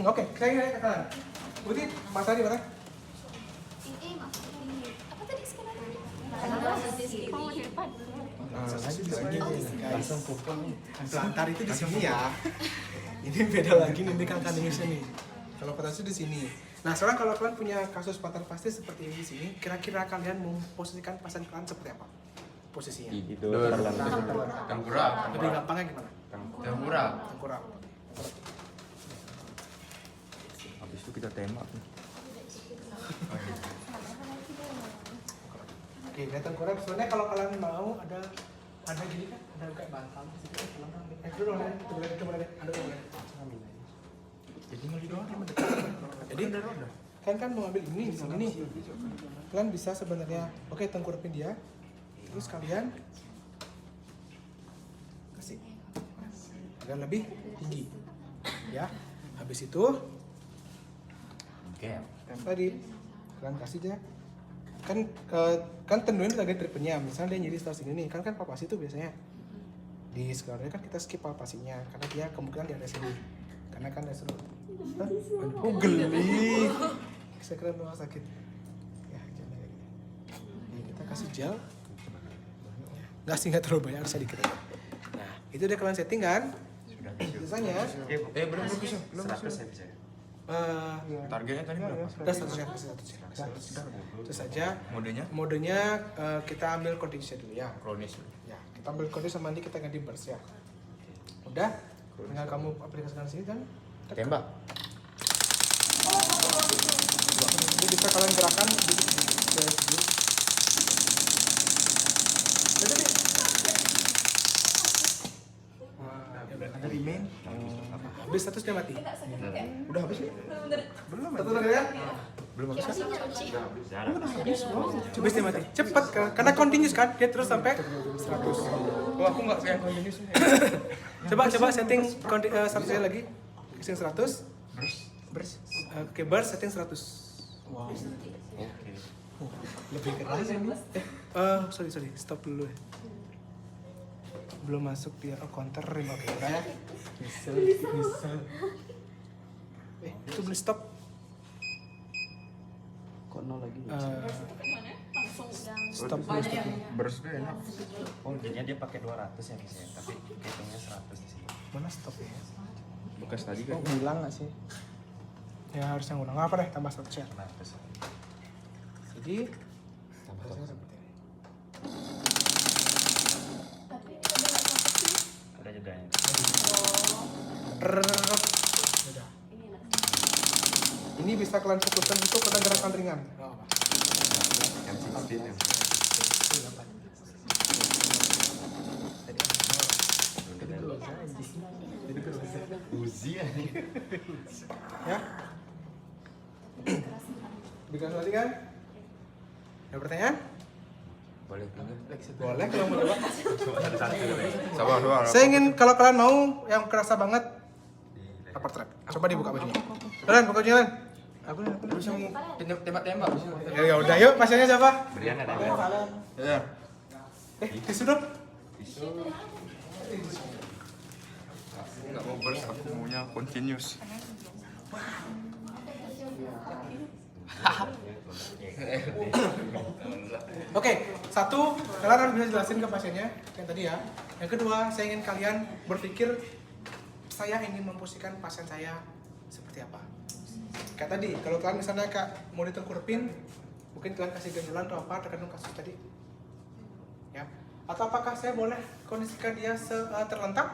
Oke, saya ingin ke kanan. Uti, mata di mana? Apa tadi sekarang? Mau di depan. Langsung pukul nih. Pelantar itu di sini ya. Ini beda lagi nanti kan kandilisnya nih. Kalau pelantar di sini. Nah, sekarang kalau kalian punya kasus patah pasti seperti ini di sini, kira-kira kalian memposisikan pasien kalian seperti apa? Posisinya. Tidur Tengkurap. Lebih gampangnya gimana? Tengkurap. Tengkurap. habis itu kita tembak. Oke, lihat tengkurap. Sebenarnya kalau kalian mau ada gini kan, ada kayak bantal di situ. Dulu nih, coba lihat, ada coba lihat. Jadi mau doang. Jadi kan mau ambil ini di sini nih. Kalian bisa sebenarnya, oke, tengkurapin dia. Terus kalian kasih agar lebih tinggi, ya. Habis itu Oke. tadi kalian kasih aja. Kan tentuin target treatmentnya. Misalnya dia nyeri setelah sini nih, kan palpasi itu biasanya di sekarang kan kita skip palpasinya karena dia kemungkinan di area sini. Karena kan ada seru. Oh geli. Saya kira rumah sakit. Ya, jangan kayak gini. Nih, kita kasih gel. Nggak sih, nggak terlalu banyak, harus sedikit aja. Nah, itu udah kalian setting kan? Biasanya Belum bisa. 100 ya bisa. Targetnya tadi berapa? udah statusnya terus aja Modenya kita ambil kondisi dulu ya. kronis. Ya, kita ambil kondisi sama nanti kita ganti burst ya. Udah, tinggal kamu aplikasikan sini kan. Tembak. Ini bisa kalian gerakan dikit-dikit. Ada remain. Habis statusnya mati. Udah habis nih? Status kalian? Belum habis kan? Habis dia mati. Cepat karena continuous kan, dia terus sampai 100. Oh aku nggak kayak continuous. Coba setting statusnya lagi. Setting 100. Bers. Oke, burst setting 100. Wow. Lebih keras ini. Sorry, stop dulu ya. Belum masuk dia counter rim, oke ya. Misal. Itu boleh stop. Kok nol lagi? Stop dulu, stop dulu. Bers tuh enak. Oh jadinya dia pakai 200 ya guys ya, tapi hitungnya 100 di sini. Mana stop ya? Bekas tadi Oh, kan. hilang nggak sih? Ya harusnya ngulang apa deh, tambah 100 ya. Nah terus Jadi hasilnya seperti ini. ada juga yang Udah. Ini bisa kalian fokuskan untuk pada gerakan ringan. Nggak apa-apa. Uzi ya. Ya. Bikin lagi kan? Ada pertanyaan? Boleh. Boleh kalau mau coba. Sabar doang. Saya ingin kalau kalian mau yang kerasa banget upper trap. Coba dibuka bajunya. Kalian buka bajunya kan? Aku Bisa mau tembak-tembak. Ya udah, yuk pasiennya siapa? Berian ada Ya. Tisu dong. Nggak mau bers, aku maunya continuous. Oke, satu, kalian harus bisa jelasin ke pasiennya yang tadi ya. Yang kedua, saya ingin kalian berpikir saya ingin memposisikan pasien saya seperti apa. Kayak tadi, kalau kalian misalnya mau ditengkurapin, Mungkin kalian kasih ganjalan atau apa tergantung kasus tadi. Ya. Atau apakah saya boleh kondisikan dia terlentang?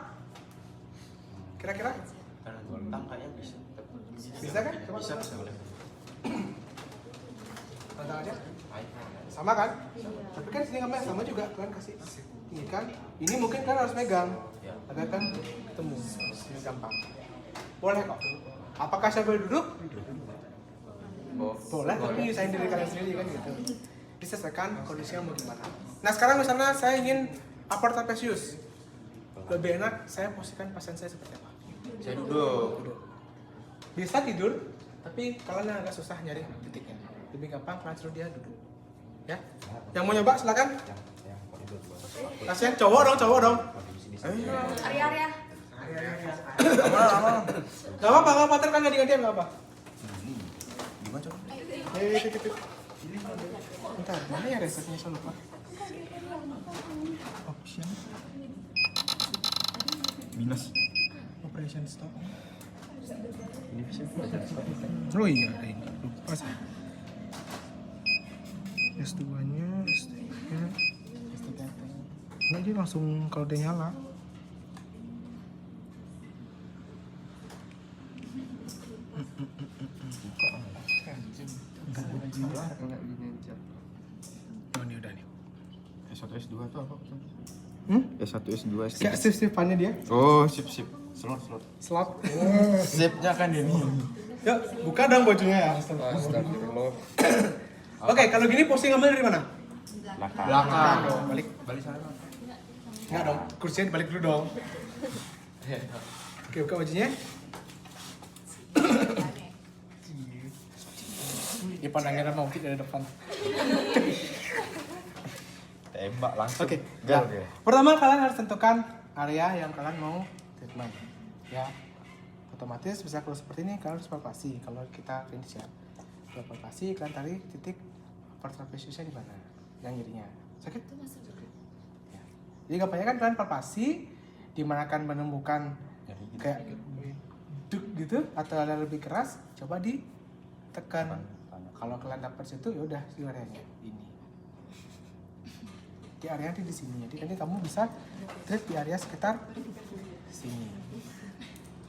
Kira-kira? Terlentang kayaknya bisa. Bisa kan? Coba Bisa coba. boleh. Terlentang aja. Sama kan? Tapi kan sini nggak sama juga, kalian kasih ini kan. Ini mungkin kan harus megang, agar kan ketemu, ini gampang. Boleh kok. Apakah saya boleh duduk? Boleh, tapi nyusahin diri kalian sendiri kan gitu. Disesuaikan kondisinya mau gimana. Nah sekarang misalnya saya ingin upper trapezius, lebih enak saya posisikan pasien saya seperti apa? Saya duduk. Bisa tidur, tapi kalian agak susah nyari titiknya. Lebih gampang kalian suruh dia duduk. Ya, yang mau nyoba silakan. Pasien cowok dong. Arya. Gak apa-apa, kan nggak digantian nggak apa. Gimana coba? Bentar, mana ya resepnya saya lupa. Option Minus. Operation stop. Ini bisa. Oh iya, ini lupa saya. S2-nya, S3-nya, Nah, dia langsung kalau dia nyala. Oh ini udah nih. S1 S2 tuh apa? S1 S2 S3. Kayak sip-sipannya dia. Oh, sip. Slot. Sipnya kan ini. Yuk, buka dong bajunya ya. Astagfirullah. Oke, kalau gini posting ngambil dari mana? Belakang. Balik sana. Enggak dong, kursinya balik dulu dong. Oke, buka bajunya. Ini pandangnya mau dari depan. Tembak langsung. Oke. Gal. Nah, pertama kalian harus tentukan area yang kalian mau treatment. Ya. Otomatis bisa kalau seperti ini kalian harus palpasi. Kalau kita finish ya. Kalau palpasi kalian tarik titik upper trapeziusnya di mana? Yang nyerinya. Sakit? Ya. Jadi gampangnya kan kalian palpasi di mana akan menemukan kayak duk gitu atau ada lebih keras, coba ditekan. Kalau kalian dapat situ ya udah di areanya ini. Di area di sini. Jadi nanti kamu bisa treat di area sekitar sini.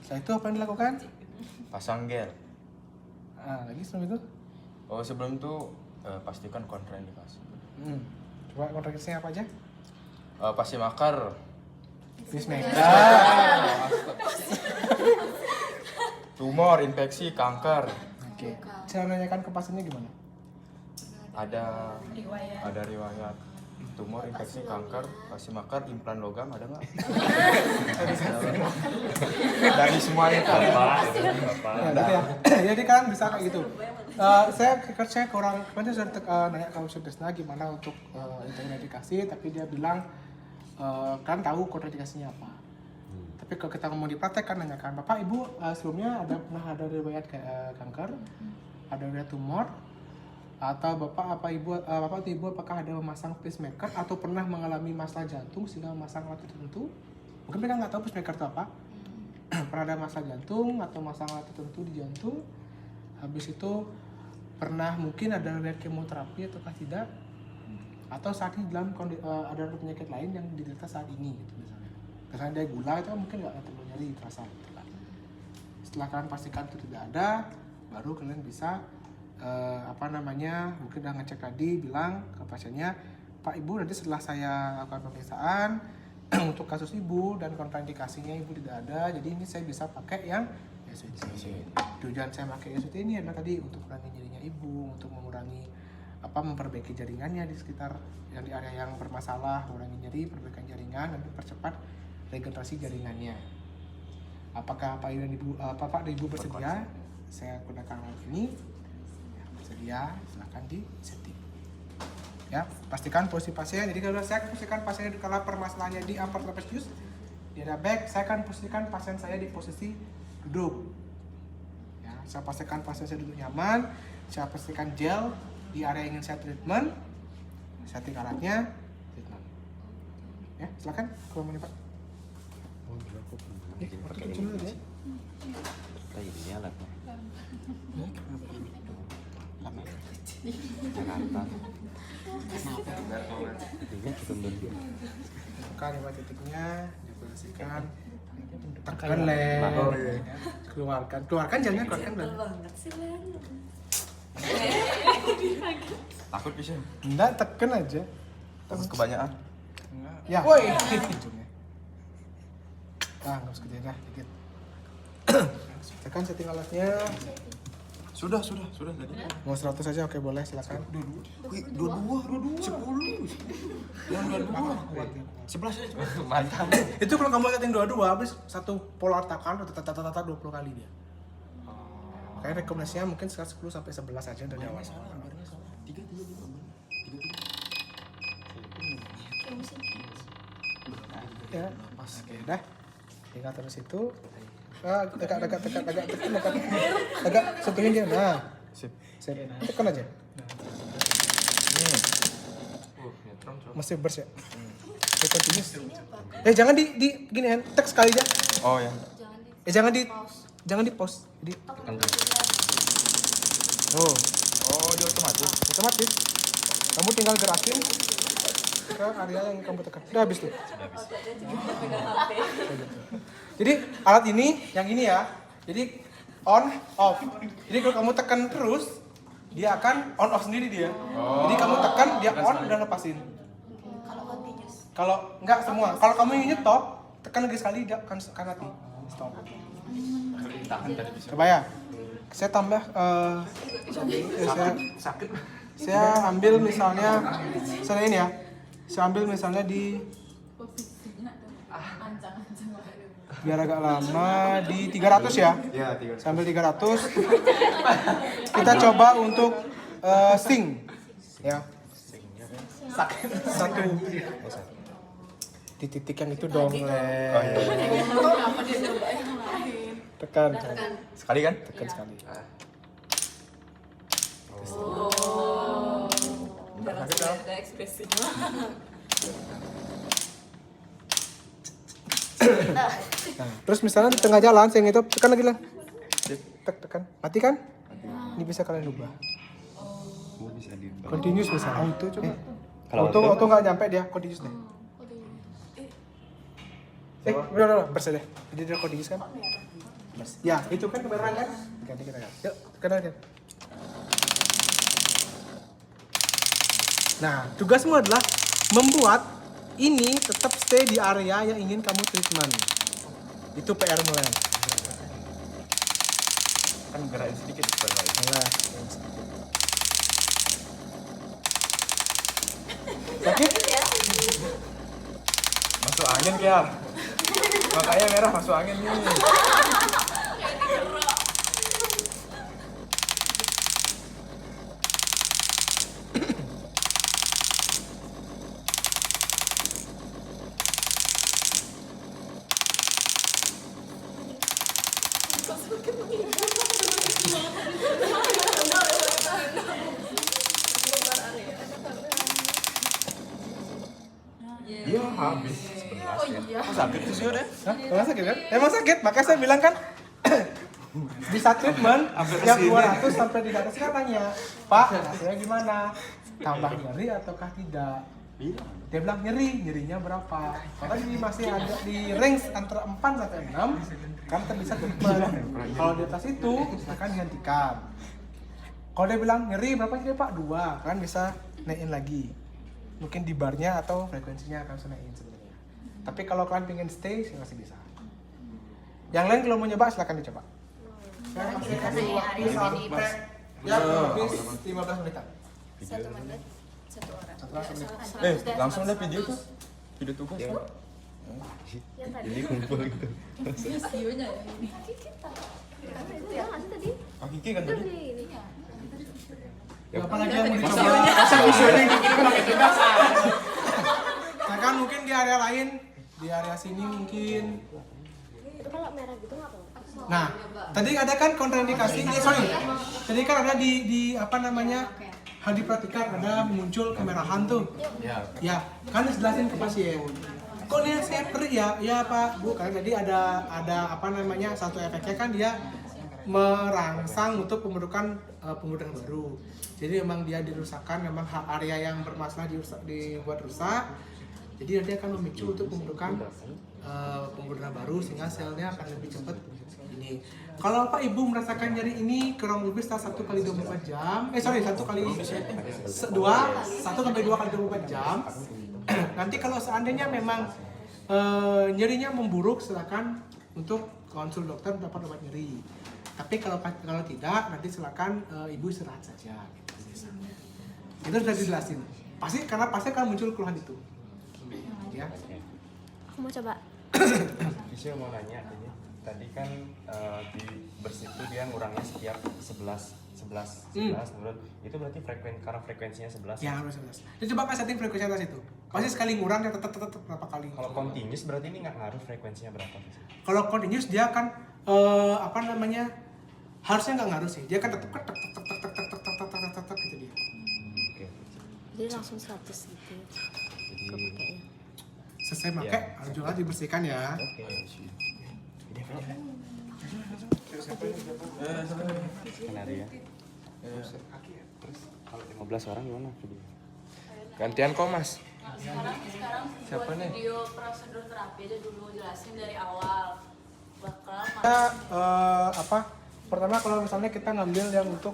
Setelah itu apa yang dilakukan? Pasang gel. Nah, lagi sebelum itu? Oh, sebelum itu pastikan kontraindikasi. Coba kontraindikasinya apa aja? Pasti makar. Pacemaker. Tumor, infeksi, kanker. Oke. Cara nanyakan ke pasiennya gimana? Ada riwayat tumor, infeksi, kanker, pasti makar, implan logam ada nggak? Dari semua itu. Nah, gitu ya. Jadi kalian bisa kayak gitu. Saya kurang kemarin sudah nanya ke Sudesna gimana untuk indikasi, tapi dia bilang kan tahu kontraindikasinya apa. Tapi kalau kita ngomong di praktek kan nanyakan, Bapak Ibu sebelumnya pernah ada riwayat kanker, ada riwayat tumor, atau Bapak atau Ibu apakah ada memasang pacemaker atau pernah mengalami masalah jantung sehingga memasang alat tertentu? Mungkin mereka nggak tahu pacemaker itu apa. Pernah ada masalah jantung atau masalah alat tertentu di jantung. Habis itu pernah mungkin ada riwayat kemoterapi ataukah tidak? Atau saat ini dalam ada penyakit lain yang diderita saat ini gitu misalnya. Misalnya dia gula itu mungkin nggak perlu nyari terasa gitu lah. Setelah kalian pastikan itu tidak ada, baru kalian bisa mungkin udah ngecek tadi bilang ke pasiennya, Pak Ibu nanti setelah saya lakukan pemeriksaan untuk kasus Ibu dan kontraindikasinya Ibu tidak ada, jadi ini saya bisa pakai yang SWT. Tujuan saya pakai SWT ini adalah tadi untuk mengurangi nyerinya Ibu, untuk mengurangi memperbaiki jaringannya di sekitar yang di area yang bermasalah, mengurangi nyeri, perbaikan jaringan dan mempercepat regenerasi jaringannya. Apakah Pak dan Ibu bersedia? Saya gunakan alat ini. Bersedia, silakan di setting. Ya, pastikan posisi pasien. Jadi kalau saya posisikan pasien kalau permasalahannya di upper trapezius, di area back, saya akan posisikan pasien saya di posisi duduk. Ya, saya pastikan pasien saya duduk nyaman. Saya pastikan gel di area yang ingin saya treatment. Setting alatnya, treatment. Ya, silakan. Kalau mau nih Pak. Pakai kecil aja. Ini alatnya. Jakarta. Tekan 5 titiknya, diposisikan, tekan lem, keluarkan jalannya, keluarkan lem. Takut bisa. Enggak, tekan aja. Takut kebanyakan. Ya. Woi. Nah, nggak usah gede dah, dikit. Tekan setting alatnya. Sudah tadi. Mau 100 aja, oke boleh, silakan. 22, 10. Yang 22. 11 aja. Mantap. Itu kalau kamu setting 22, habis satu pola tekan tata 20 kali dia. Kayak rekomendasinya mungkin sekitar 10 sampai 11 aja dari awal. Ya, oke dah. Tinggal terus itu. Agak sentuhin dia. Nah, Sip. tekan aja. Masih bers ya. Continuous. Jangan di gini kan, tek sekali aja. Oh ya. Jangan di pause. Jadi Oh, dia otomatis. Kamu tinggal gerakin ke area yang kamu tekan. Udah habis tuh. Jadi alat ini, yang ini ya. Jadi on, off. Jadi kalau kamu tekan terus, dia akan on off sendiri dia. Jadi kamu tekan, dia on dan lepasin. Kalau continuous. Kalau enggak semua. Kalau kamu ingin nyetop, tekan lagi sekali, dia akan mati. Stop. Coba ya. Saya tambah saya ambil misalnya ini ya. Saya ambil misalnya di biar agak lama di 300 ya. Iya, 300. Saya ambil 300. Kita coba untuk sing ya. Satu di titik yang itu dong, tekan. Sekali kan? Tekan sekali. Ada ekspresinya. Nah, terus misalnya di tengah jalan sing itu tekan lagi lah. Tekan. Mati kan? Ini bisa kalian ubah. Oh, bisa diubah. Continuous misalnya. Auto coba. Kalau Auto nggak nyampe dia, continuous deh. Udah, bersih deh. Jadi dia continuous kan? Ya, itu kan kebenaran kan? Ganti kita kan. Yuk, tekan aja. Nah, tugasmu adalah membuat ini tetap stay di area yang ingin kamu treatment. Itu PR mulai. Kan gerakin sedikit mulai. Sakit? Masuk angin Kiar. Makanya merah masuk angin nih. Iya habis 11 ya. Sakit tuh sih udah. Hah? Emang sakit kan? Emang sakit, makanya saya bilang kan di saat treatment yang 200 sampai 300 kan tanya, Pak, hasilnya gimana? Tambah nyeri ataukah tidak? Dia bilang nyerinya berapa? Karena ini masih ada di range antara 4 sampai 6 kan bisa treatment. Kalau di atas itu akan dihentikan. Kalau dia bilang nyeri berapa nyeri Pak? 2, kan bisa naikin lagi. Mungkin di barnya atau frekuensinya akan naikin sebenarnya. Tapi kalau kalian pengen stay sih masih bisa. Yang lain kalau mau nyoba silakan dicoba. Saya masih kasih waktu sampai ya habis 15 menitan. 1 menit 1 orang. Langsung deh video tuh. Video tugas. Jadi kumpul gitu. Videonya ya ini. Itu ya kan tadi. Oh, Kiki kan tadi. Ya, apa lagi yang mau dicoba? Visualnya gini pakai tugas. Nah kan mungkin di area lain, di area sini mungkin. Itu kalau merah gitu nggak apa? Nah, tadi ada kan kontraindikasi, tadi kan ada di apa namanya, hal diperhatikan ada muncul kemerahan tuh. Ya, kan dijelasin ke pasien. Kok dia saya perih ya? Ya Pak, Bu, karena tadi ada apa namanya satu efeknya kan dia merangsang untuk pembentukan pembuluh darah baru. Jadi memang dia dirusakkan, memang area yang bermasalah dibuat rusak. Jadi dia akan memicu untuk pembentukan pembuluh darah baru sehingga selnya akan lebih cepat ini. Kalau Pak Ibu merasakan nyeri ini kurang lebih setelah 1 kali 24 jam, 1 kali 2 kali 24 jam. Nanti kalau seandainya memang nyerinya memburuk, silakan untuk konsul dokter dapat obat nyeri. Tapi kalau tidak, nanti silakan ibu istirahat saja. Gitu. Itu sudah dijelasin. Pasti akan muncul keluhan itu. Ya. Aku mau coba. Bisa mau nanya ini. Tadi kan di bersih itu dia ngurangnya setiap 11 menurut itu berarti karena frekuensinya 11. Ya harus 11. Jadi coba kan setting frekuensi atas itu. Pasti sekali ngurang ya tetap berapa kali. Kalau continuous berarti ini nggak ngaruh frekuensinya berapa? Kalau continuous dia akan harusnya nggak ngaruh sih. Dia akan tetap gitu dia. Oke. Jadi langsung 100 gitu. Jadi Selesai pakai, juga dibersihkan ya. oke. Kenari ya. Kalau 15 orang gimana? Gantian kok Mas. Sekarang Siapa buat nih? video prosedur terapi aja dulu, jelasin dari awal. Bakal Kita pertama kalau misalnya kita ngambil yang untuk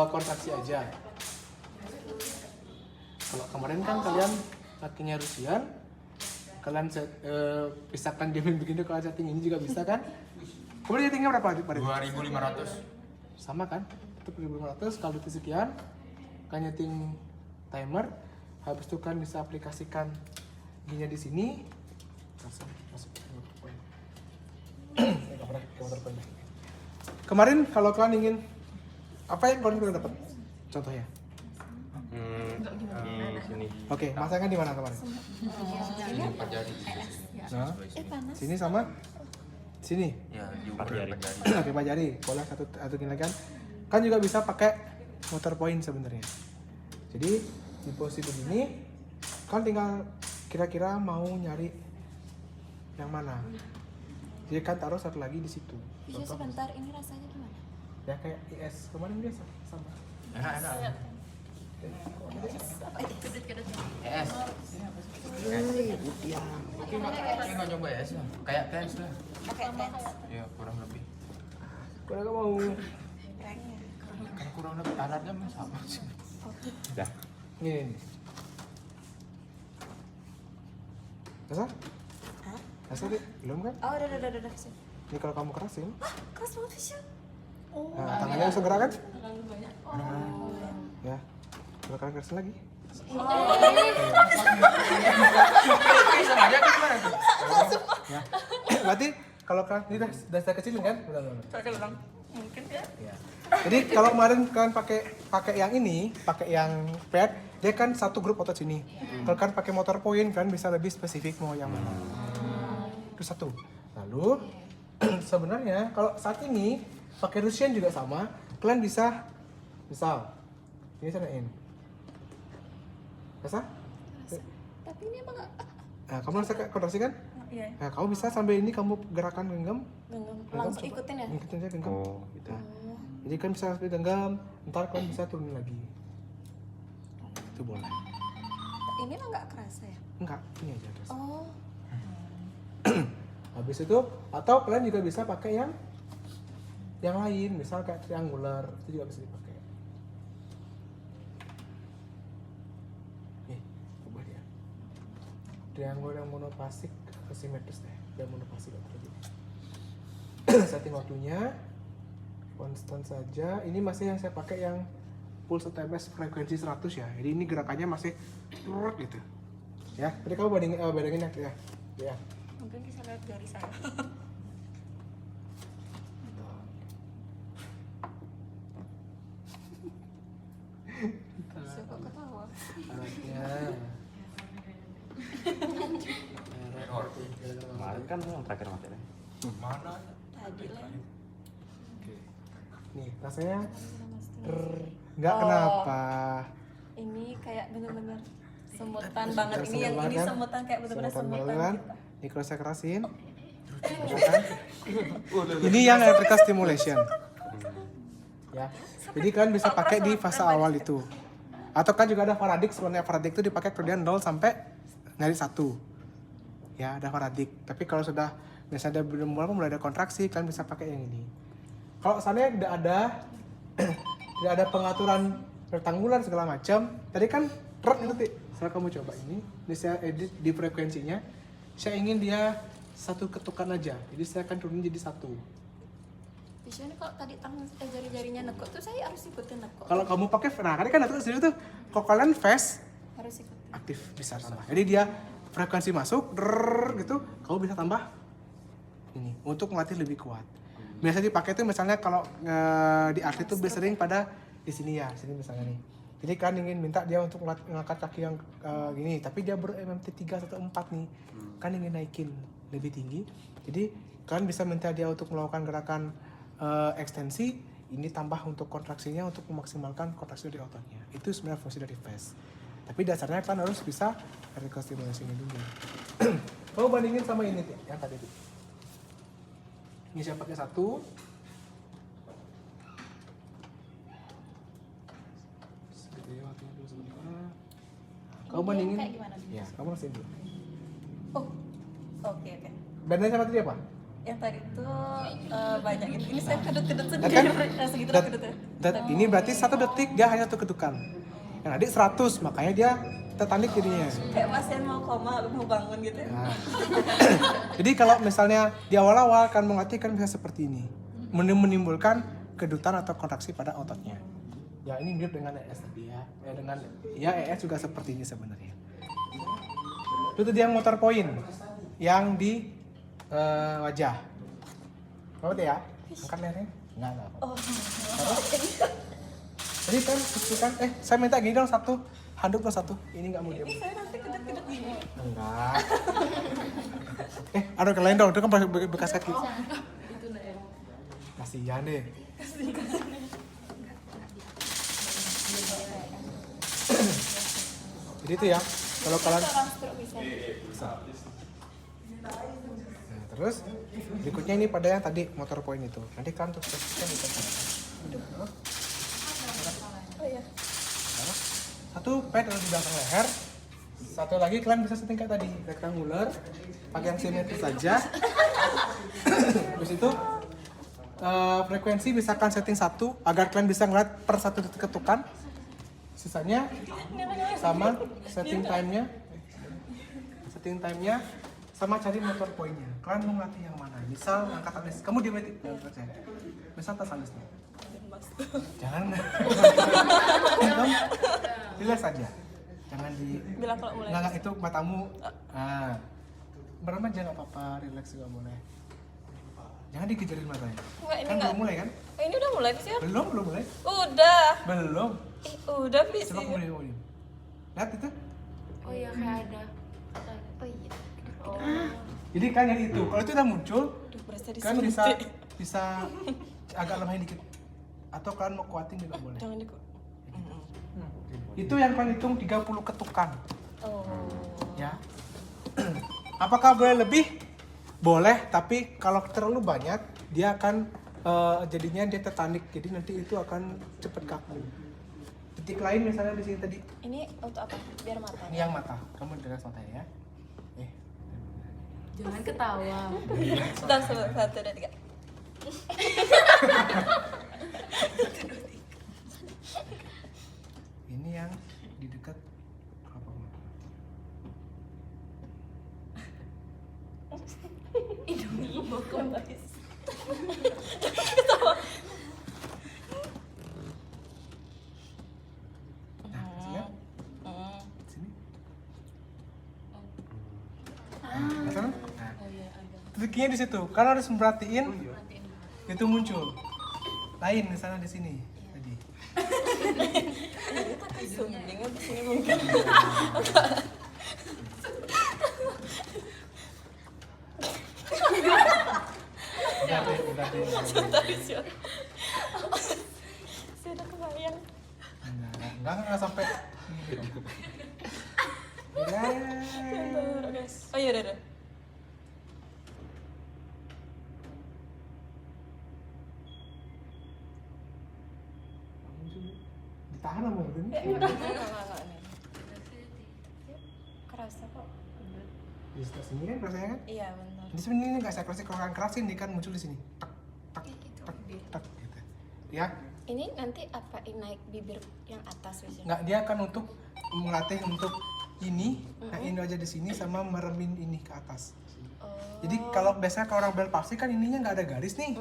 kontraksi aja. Kalau kemarin kan kalian kakinya Rusian, kalian pisahkan dia begini, kalau setting ini juga bisa kan? Kemudian settingnya berapa? 2.500. Sama kan? Tetap 2.500, kalau itu sekian, kan nyeting timer, habis itu kan bisa aplikasikan giginya di sini. Kemarin kalau kalian ingin apa yang kalian dapat? Contohnya? Di sini. Oke, masangnya di mana kemarin? Ini 4 jari. Nah, sini sama sini. Ya, di Empat ukuran jari. 4 jari. Oke, 4 jari. Boleh satu gini kan? Kan juga bisa pakai motor point sebenarnya. Jadi di posisi begini, kan tinggal kira-kira mau nyari yang mana. Jadi kan taruh satu lagi di situ. Bisa sebentar, ini rasanya gimana? Ya kayak IS kemarin biasa sama. Enak. ES. Oke, nggak coba ES lah. Kayak TENS lah. Ya, kurang lebih. Kalau nggak mau, Kan kurang lebih alatnya mah sama sih. Dah. gini. Rasa? Rasa deh, belum kan? Oh, udah. Sini. Ini kalau kamu kerasin, Keras banget Fisya. nah, tangannya langsung gerak kan? Ya, kalau kalian kerasin lagi. Sama aja gimana tuh? Ya. Berarti kalau kalian ini udah saya kecilin kan? Udah. mungkin ya. Ya. Jadi kalau kemarin kalian pakai yang ini, pakai yang pad, dia kan satu grup otot sini. Kalau kalian pakai motor point kan bisa lebih spesifik mau yang mana. Itu satu. Lalu sebenarnya kalau saat ini pakai Rusian juga sama, kalian bisa misal ini sanain. Bisa? Tapi ini emang Nah, kamu rasa kontraksi kan? Iya. Nah, kamu bisa sambil ini kamu gerakan genggam. langsung coba. ikutin ya? Ikutin aja genggam. Oh, gitu. Jadi kan bisa sampai genggam, ntar kalian bisa turunin lagi. Itu boleh. Ini emang nggak kerasa ya? Enggak, ini aja terus. Oh, Habis itu atau kalian juga bisa pakai yang lain, misal kayak triangular, itu juga bisa dipakai. Nih, coba dia. Triangular yang monofasik atau simetris deh, yang monofasik atau lebih. Setting waktunya konstan saja. Ini masih yang saya pakai yang pulse TMS frekuensi 100 ya. Jadi ini gerakannya masih turut gitu. Ya, tadi kamu bandingin ya. Ya. Mungkin bisa lihat dari saya. siapa ketawa? Alatnya. Kemarin kan yang terakhir materinya. Mana? Tadi lah. Nih, rasanya nggak kenapa. Ini kayak bener-bener semutan banget. Ini Semutan yang ini kan? semutan kayak bener-bener semutan banget kan? gitu. Ini kalau saya kerasin, Ini yang electrical stimulation. Ya. Jadi kalian bisa pakai di fase awal itu. Atau kan juga ada Faradik, sebenarnya Faradik itu dipakai kemudian 0 sampai dari 1. Ya, ada Faradik. Tapi kalau sudah misalnya mulai ada kontraksi, kalian bisa pakai yang ini. Kalau seandainya tidak ada pengaturan rektangular segala macam, tadi kan itu saya kamu coba ini saya edit di frekuensinya. Saya ingin dia satu ketukan aja. Jadi saya akan turunin jadi 1. Biasanya kalau tadi tangan jari-jarinya nekuk tuh saya harus ikutin nekuk. Kalau kamu pakai, nah kan itu sendiri tuh, kalau kalian fast Harus ikutin. aktif bisa tambah. Jadi dia frekuensi masuk, gitu, kamu bisa tambah ini untuk melatih lebih kuat. Biasa dipakai tuh misalnya kalau di atlet tuh sering pada di sini ya, sini misalnya nih. Jadi kan ingin minta dia untuk ngangkat kaki yang gini, tapi dia ber-MMT 3 atau 4 nih, kan ingin naikin lebih tinggi. Jadi kalian bisa minta dia untuk melakukan gerakan ekstensi, ini tambah untuk kontraksinya untuk memaksimalkan kontraksi dari ototnya. Itu sebenarnya fungsi dari fast. Tapi dasarnya kalian harus bisa electrical stimulation-nya dulu. Kamu bandingin sama ini yang tadi. Ini saya pakai 1. Kamu bandingin. Kayak gimana? Ya, kamu rasain dulu. Oh, oke. Bandingin sama tadi apa? Yang tadi tuh banyak gitu. Ini saya kedut-kedut sendiri. Kan? Rasa gitu Dat- kedut ya. Ini berarti 1 detik dia hanya 1 ketukan. Yang tadi 100, makanya dia tertarik jadinya. Kayak pasien mau koma, mau bangun gitu. Nah. Jadi kalau misalnya di awal-awal kan melatih kan bisa seperti ini. Menimbulkan kedutan atau kontraksi pada ototnya. Ya ini mirip dengan ES tadi ya. ES juga seperti ini sebenarnya. Itu dia motor point yang di wajah. Mau ya? Angkat lehernya? Enggak. Oh. Jadi kan saya minta gini dong 1 handuk dong 1. Ini enggak mau dia. Ini saya nanti kedut-kedut gini. Enggak. Ada ke lain dong, itu kan bekas kaki. Kasihan deh. Jadi itu ya, kalau kalian bisa. Nah, terus berikutnya ini pada yang tadi motor point itu. Nanti kalian untuk spesifiknya bisa. Oh iya. 1 pad ada di belakang leher. 1 lagi kalian bisa setting kayak tadi, rectangular, pakai yang simetris saja. Habis itu frekuensi misalkan setting 1 agar kalian bisa ngeliat per 1 detik ketukan. Sisanya sama setting time-nya sama cari motor point-nya. Kalian mau ngelatih yang mana? Misal angkat alis, kamu diabetik, misal tas alis nih. Jangan. Kamu relax aja. Jangan Bilang kalau mulai. Enggak itu matamu. Nah. Berapa aja enggak apa-apa, relax juga boleh. Jangan dikejarin matanya. Enggak, ini Kan enggak. belum mulai kan? Ini udah mulai sih. Belum mulai. Udah. Belum. Udah sih. Coba kamu lihat. Lihat itu. Oh iya kayak ada. Oh iya. Jadi kan yang itu. Kalau itu udah muncul, Aduh, berasa kan disuntik. bisa agak lemahin dikit. Atau kalian mau kuatin juga boleh. Jangan diku. Itu yang kalian hitung 30 ketukan. Oh. Ya. Apakah boleh lebih? Boleh, tapi kalau terlalu banyak dia akan jadinya dia tertarik. Jadi nanti itu akan cepet kaku. Titik lain misalnya di sini tadi. Ini untuk apa? Biar mata. Ini yang mata. Kamu jelas matanya ya. Jangan ketawa. Sudah 1, 2, 3. Ini yang di dekat kelopak mata. Hidungnya bokong guys. Nah, sini ya. Sini. Nah, kan? Nah, titiknya di situ. Karena harus merhatiin itu muncul. Lain misalnya di sini tadi. Sumbingnya di sini mungkin. Udah deh. Tadi sih. Saya udah kebayang. Enggak sampai. Ya. Guys. Oh iya udah. tahan sama begini. Enggak nih. Kerasa kok. Di sebelah sini kan rasanya kan? Iya benar. Di sini ini nggak saya keras, kalau kalian kerasin dia kan muncul di sini. Tak tak tak tak gitu. Ya. Ini nanti apa naik bibir yang atas biasanya? Nggak, dia akan untuk melatih untuk ini, nah ini aja di sini sama meremin ini ke atas. Jadi kalau biasanya kalau orang bel palsi kan ininya nggak ada garis nih.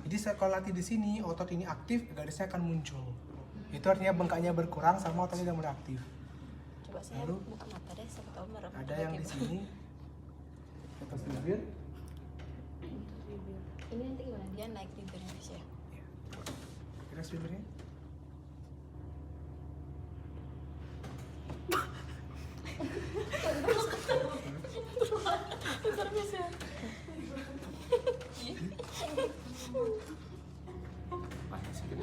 Jadi kalau latih di sini otot ini aktif, garisnya akan muncul. Itu artinya bengkaknya berkurang sama ototnya udah mulai aktif. Coba saya Lalu, buka mata deh, siapa tahu merem. ada yang di sini atas bibir. Ini nanti gimana? Dia naik bibirnya bisa ya? Kira bibirnya. Bentar bisa.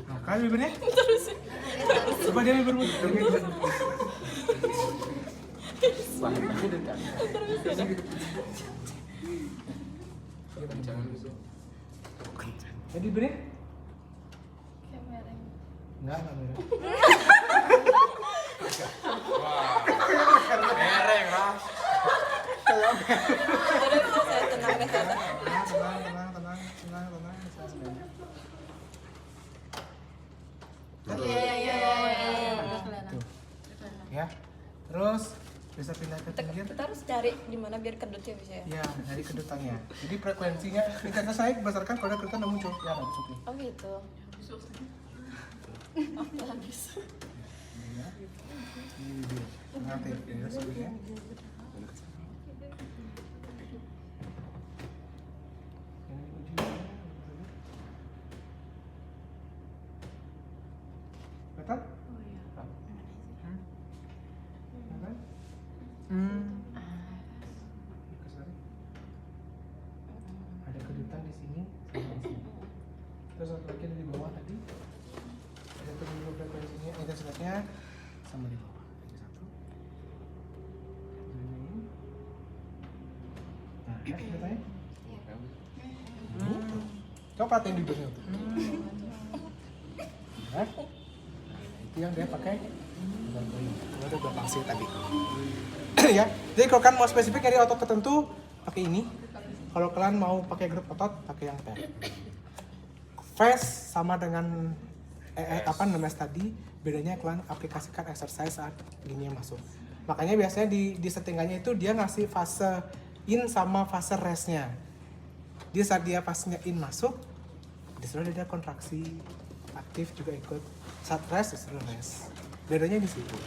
Nah, kalian bibirnya? Coba dia bibirmu. Jadi bibirnya? Enggak merah. Mereng lah. Saya tenang deh. Ya, terus bisa pindah ke pinggir. Kita harus cari di mana biar kedutnya bisa ya? Ya, dari kedutannya. Jadi frekuensinya tingkatnya naik berdasarkan kalau ada kedutan udah muncul. Ya, ada masuk nih. Oh gitu. Habis. Ini bibir. Nanti ya, sebelumnya. Betul? Ada kedutan di sini sama di sini. Terus satu lagi ada di bawah tadi. Ada penunggu frekuensinya, intensitasnya sama di bawah. Ini satu. Ini. Nah, ya kedutannya. Coba perhatiin bibirnya tuh. Nah, itu yang dia pakai. Itu ada belakang sih tadi. Ya, jadi kalau kalian mau spesifik dari otot tertentu pakai ini. Kalau kalian mau pakai grup otot pakai yang pen. Fast sama dengan apa namanya tadi, bedanya kalian aplikasikan exercise saat gini yang masuk. Makanya biasanya di settingannya itu dia ngasih fase in sama fase restnya. Dia saat dia fasenya in masuk, disuruh dia kontraksi, aktif juga ikut. Saat rest disuruh rest. Bedanya di situ.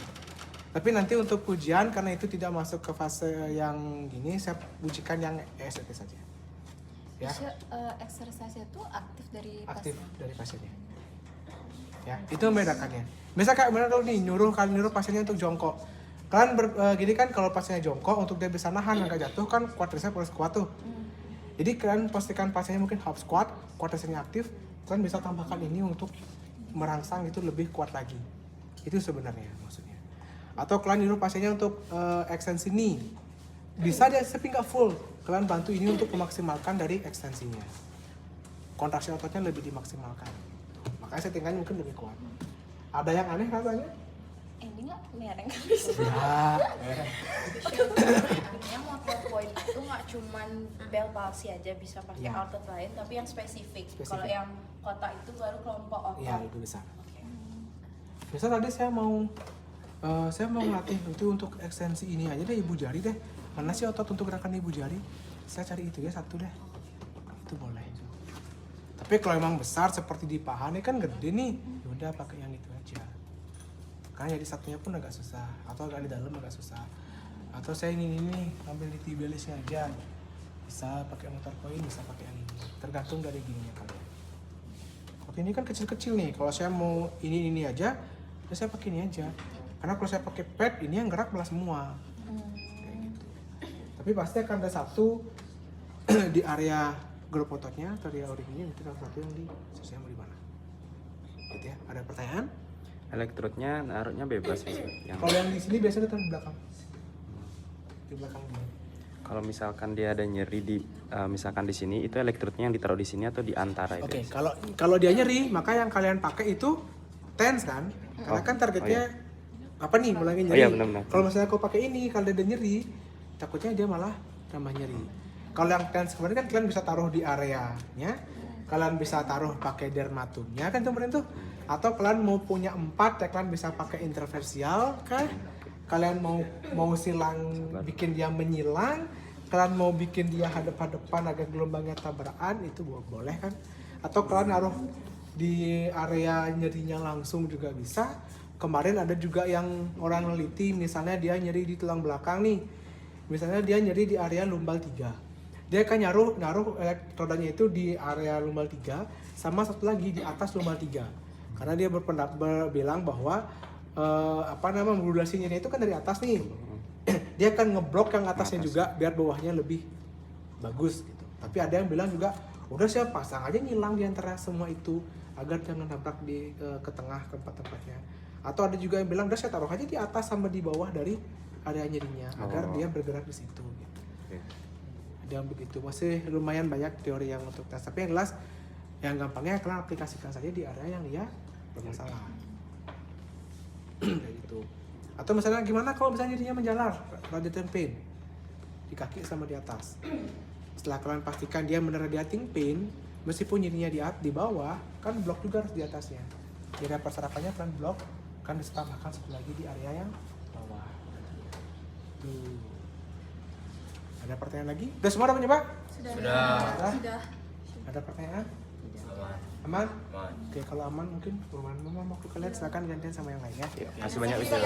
Tapi nanti untuk ujian karena itu tidak masuk ke fase yang gini, saya ujikan yang EST saja. Ya. Bisa exercise itu aktif dari Aktif pasien. dari pasiennya. Ya, itu membedakannya. Biasa kayak benar kalau nih nyuruh pasiennya untuk jongkok. Kalian gini kan kalau pasiennya jongkok untuk dia bisa nahan nggak jatuh kan quadriceps harus kuat tuh. Jadi kalian pastikan pasiennya mungkin half squat, quadricepsnya aktif, kalian bisa tambahkan ini untuk merangsang itu lebih kuat lagi. Itu sebenarnya maksudnya. Atau kalian nyuruh pasiennya untuk ekstensi knee. Bisa dia tapi nggak full. Kalian bantu ini untuk memaksimalkan dari ekstensinya. Kontraksi ototnya lebih dimaksimalkan. Makanya settingannya mungkin lebih kuat. Ada yang aneh rasanya? Ini nggak mereng bisa. Ya. Artinya motor point itu nggak cuman bel palsi aja, bisa pakai Ya. otot lain tapi yang spesifik. Spesifik. Kalau yang kota itu baru kelompok otot. Iya, itu bisa. Oke. Misal tadi saya mau melatih itu untuk ekstensi ini aja deh, ibu jari deh. Mana sih otot untuk gerakan ibu jari? Saya cari itu ya satu deh. Itu boleh. Tapi kalau emang besar seperti di paha nih kan gede nih, ya udah pakai yang itu aja. Karena jadi satunya pun agak susah, atau agak di dalam agak susah. Atau saya ini ambil di tibialisnya aja. Bisa pakai motor koin, bisa pakai yang ini. Tergantung dari gininya kalian. Tapi ini kan kecil-kecil nih. Kalau saya mau ini aja, ya saya pakai ini aja. Karena kalau saya pakai pad, ini yang gerak malah semua. Kayak gitu. Tapi pasti akan ada satu di area grup ototnya atau di area ini, mungkin ada satu yang di saya mau di mana. Gitu ya. Ada pertanyaan? Elektrotnya naruhnya bebas bisa. Kalau yang di sini biasanya di belakang. Di belakang ini. Kalau misalkan dia ada nyeri di misalkan di sini, itu elektrotnya yang ditaruh di sini atau di antara itu? Oke, kalau dia nyeri, maka yang kalian pakai itu tense kan, karena kan targetnya apa nih mulai nyeri. iya, benar-benar. Kalau misalnya kau pakai ini, kalau dia nyeri, takutnya dia malah tambah nyeri. Kalau yang tense kemarin kan kalian bisa taruh di areanya, kalian bisa taruh pakai dermatumnya kan kemarin tuh, atau kalian mau punya 4 ya kalian bisa pakai interversial kan, kalian mau silang bikin dia menyilang, kalian mau bikin dia hadap-hadapan agar gelombangnya tabrakan itu boleh kan, atau kalian naruh di area nyerinya langsung juga bisa. Kemarin ada juga yang orang neliti, misalnya dia nyeri di tulang belakang nih, misalnya dia nyeri di area lumbal 3, dia akan naruh elektrodanya itu di area lumbal 3 sama satu lagi di atas lumbal 3, karena dia bilang bahwa modulasi nyeri itu kan dari atas nih, dia akan ngeblok yang atasnya juga biar bawahnya lebih bagus gitu. Tapi ada yang bilang juga udah siap pasang aja nyilang di antara semua itu agar jangan nabrak di ke tengah ke tempat-tempatnya. Atau ada juga yang bilang udah saya taruh aja di atas sama di bawah dari area nyerinya agar dia bergerak di situ gitu. Ada yang begitu, masih lumayan banyak teori yang untuk tes, tapi yang jelas yang gampangnya kalian aplikasikan saja di area yang dia bermasalah. Kayak gitu. Atau misalnya gimana kalau misalnya nyerinya menjalar, radiating pain di kaki sama di atas. Setelah kalian pastikan dia benar radiating pain, meskipun nyerinya di bawah, kan blok juga harus di atasnya. Jadi perserapannya kalian blok, kan ditambahkan satu lagi di area yang bawah. Tuh. Ada pertanyaan lagi? Udah semua udah mencoba? Sudah. Ada pertanyaan? Aman? Oke, kalau aman mungkin waktu kalian silakan gantian sama yang lain ya. Makasih banyak Wisnu.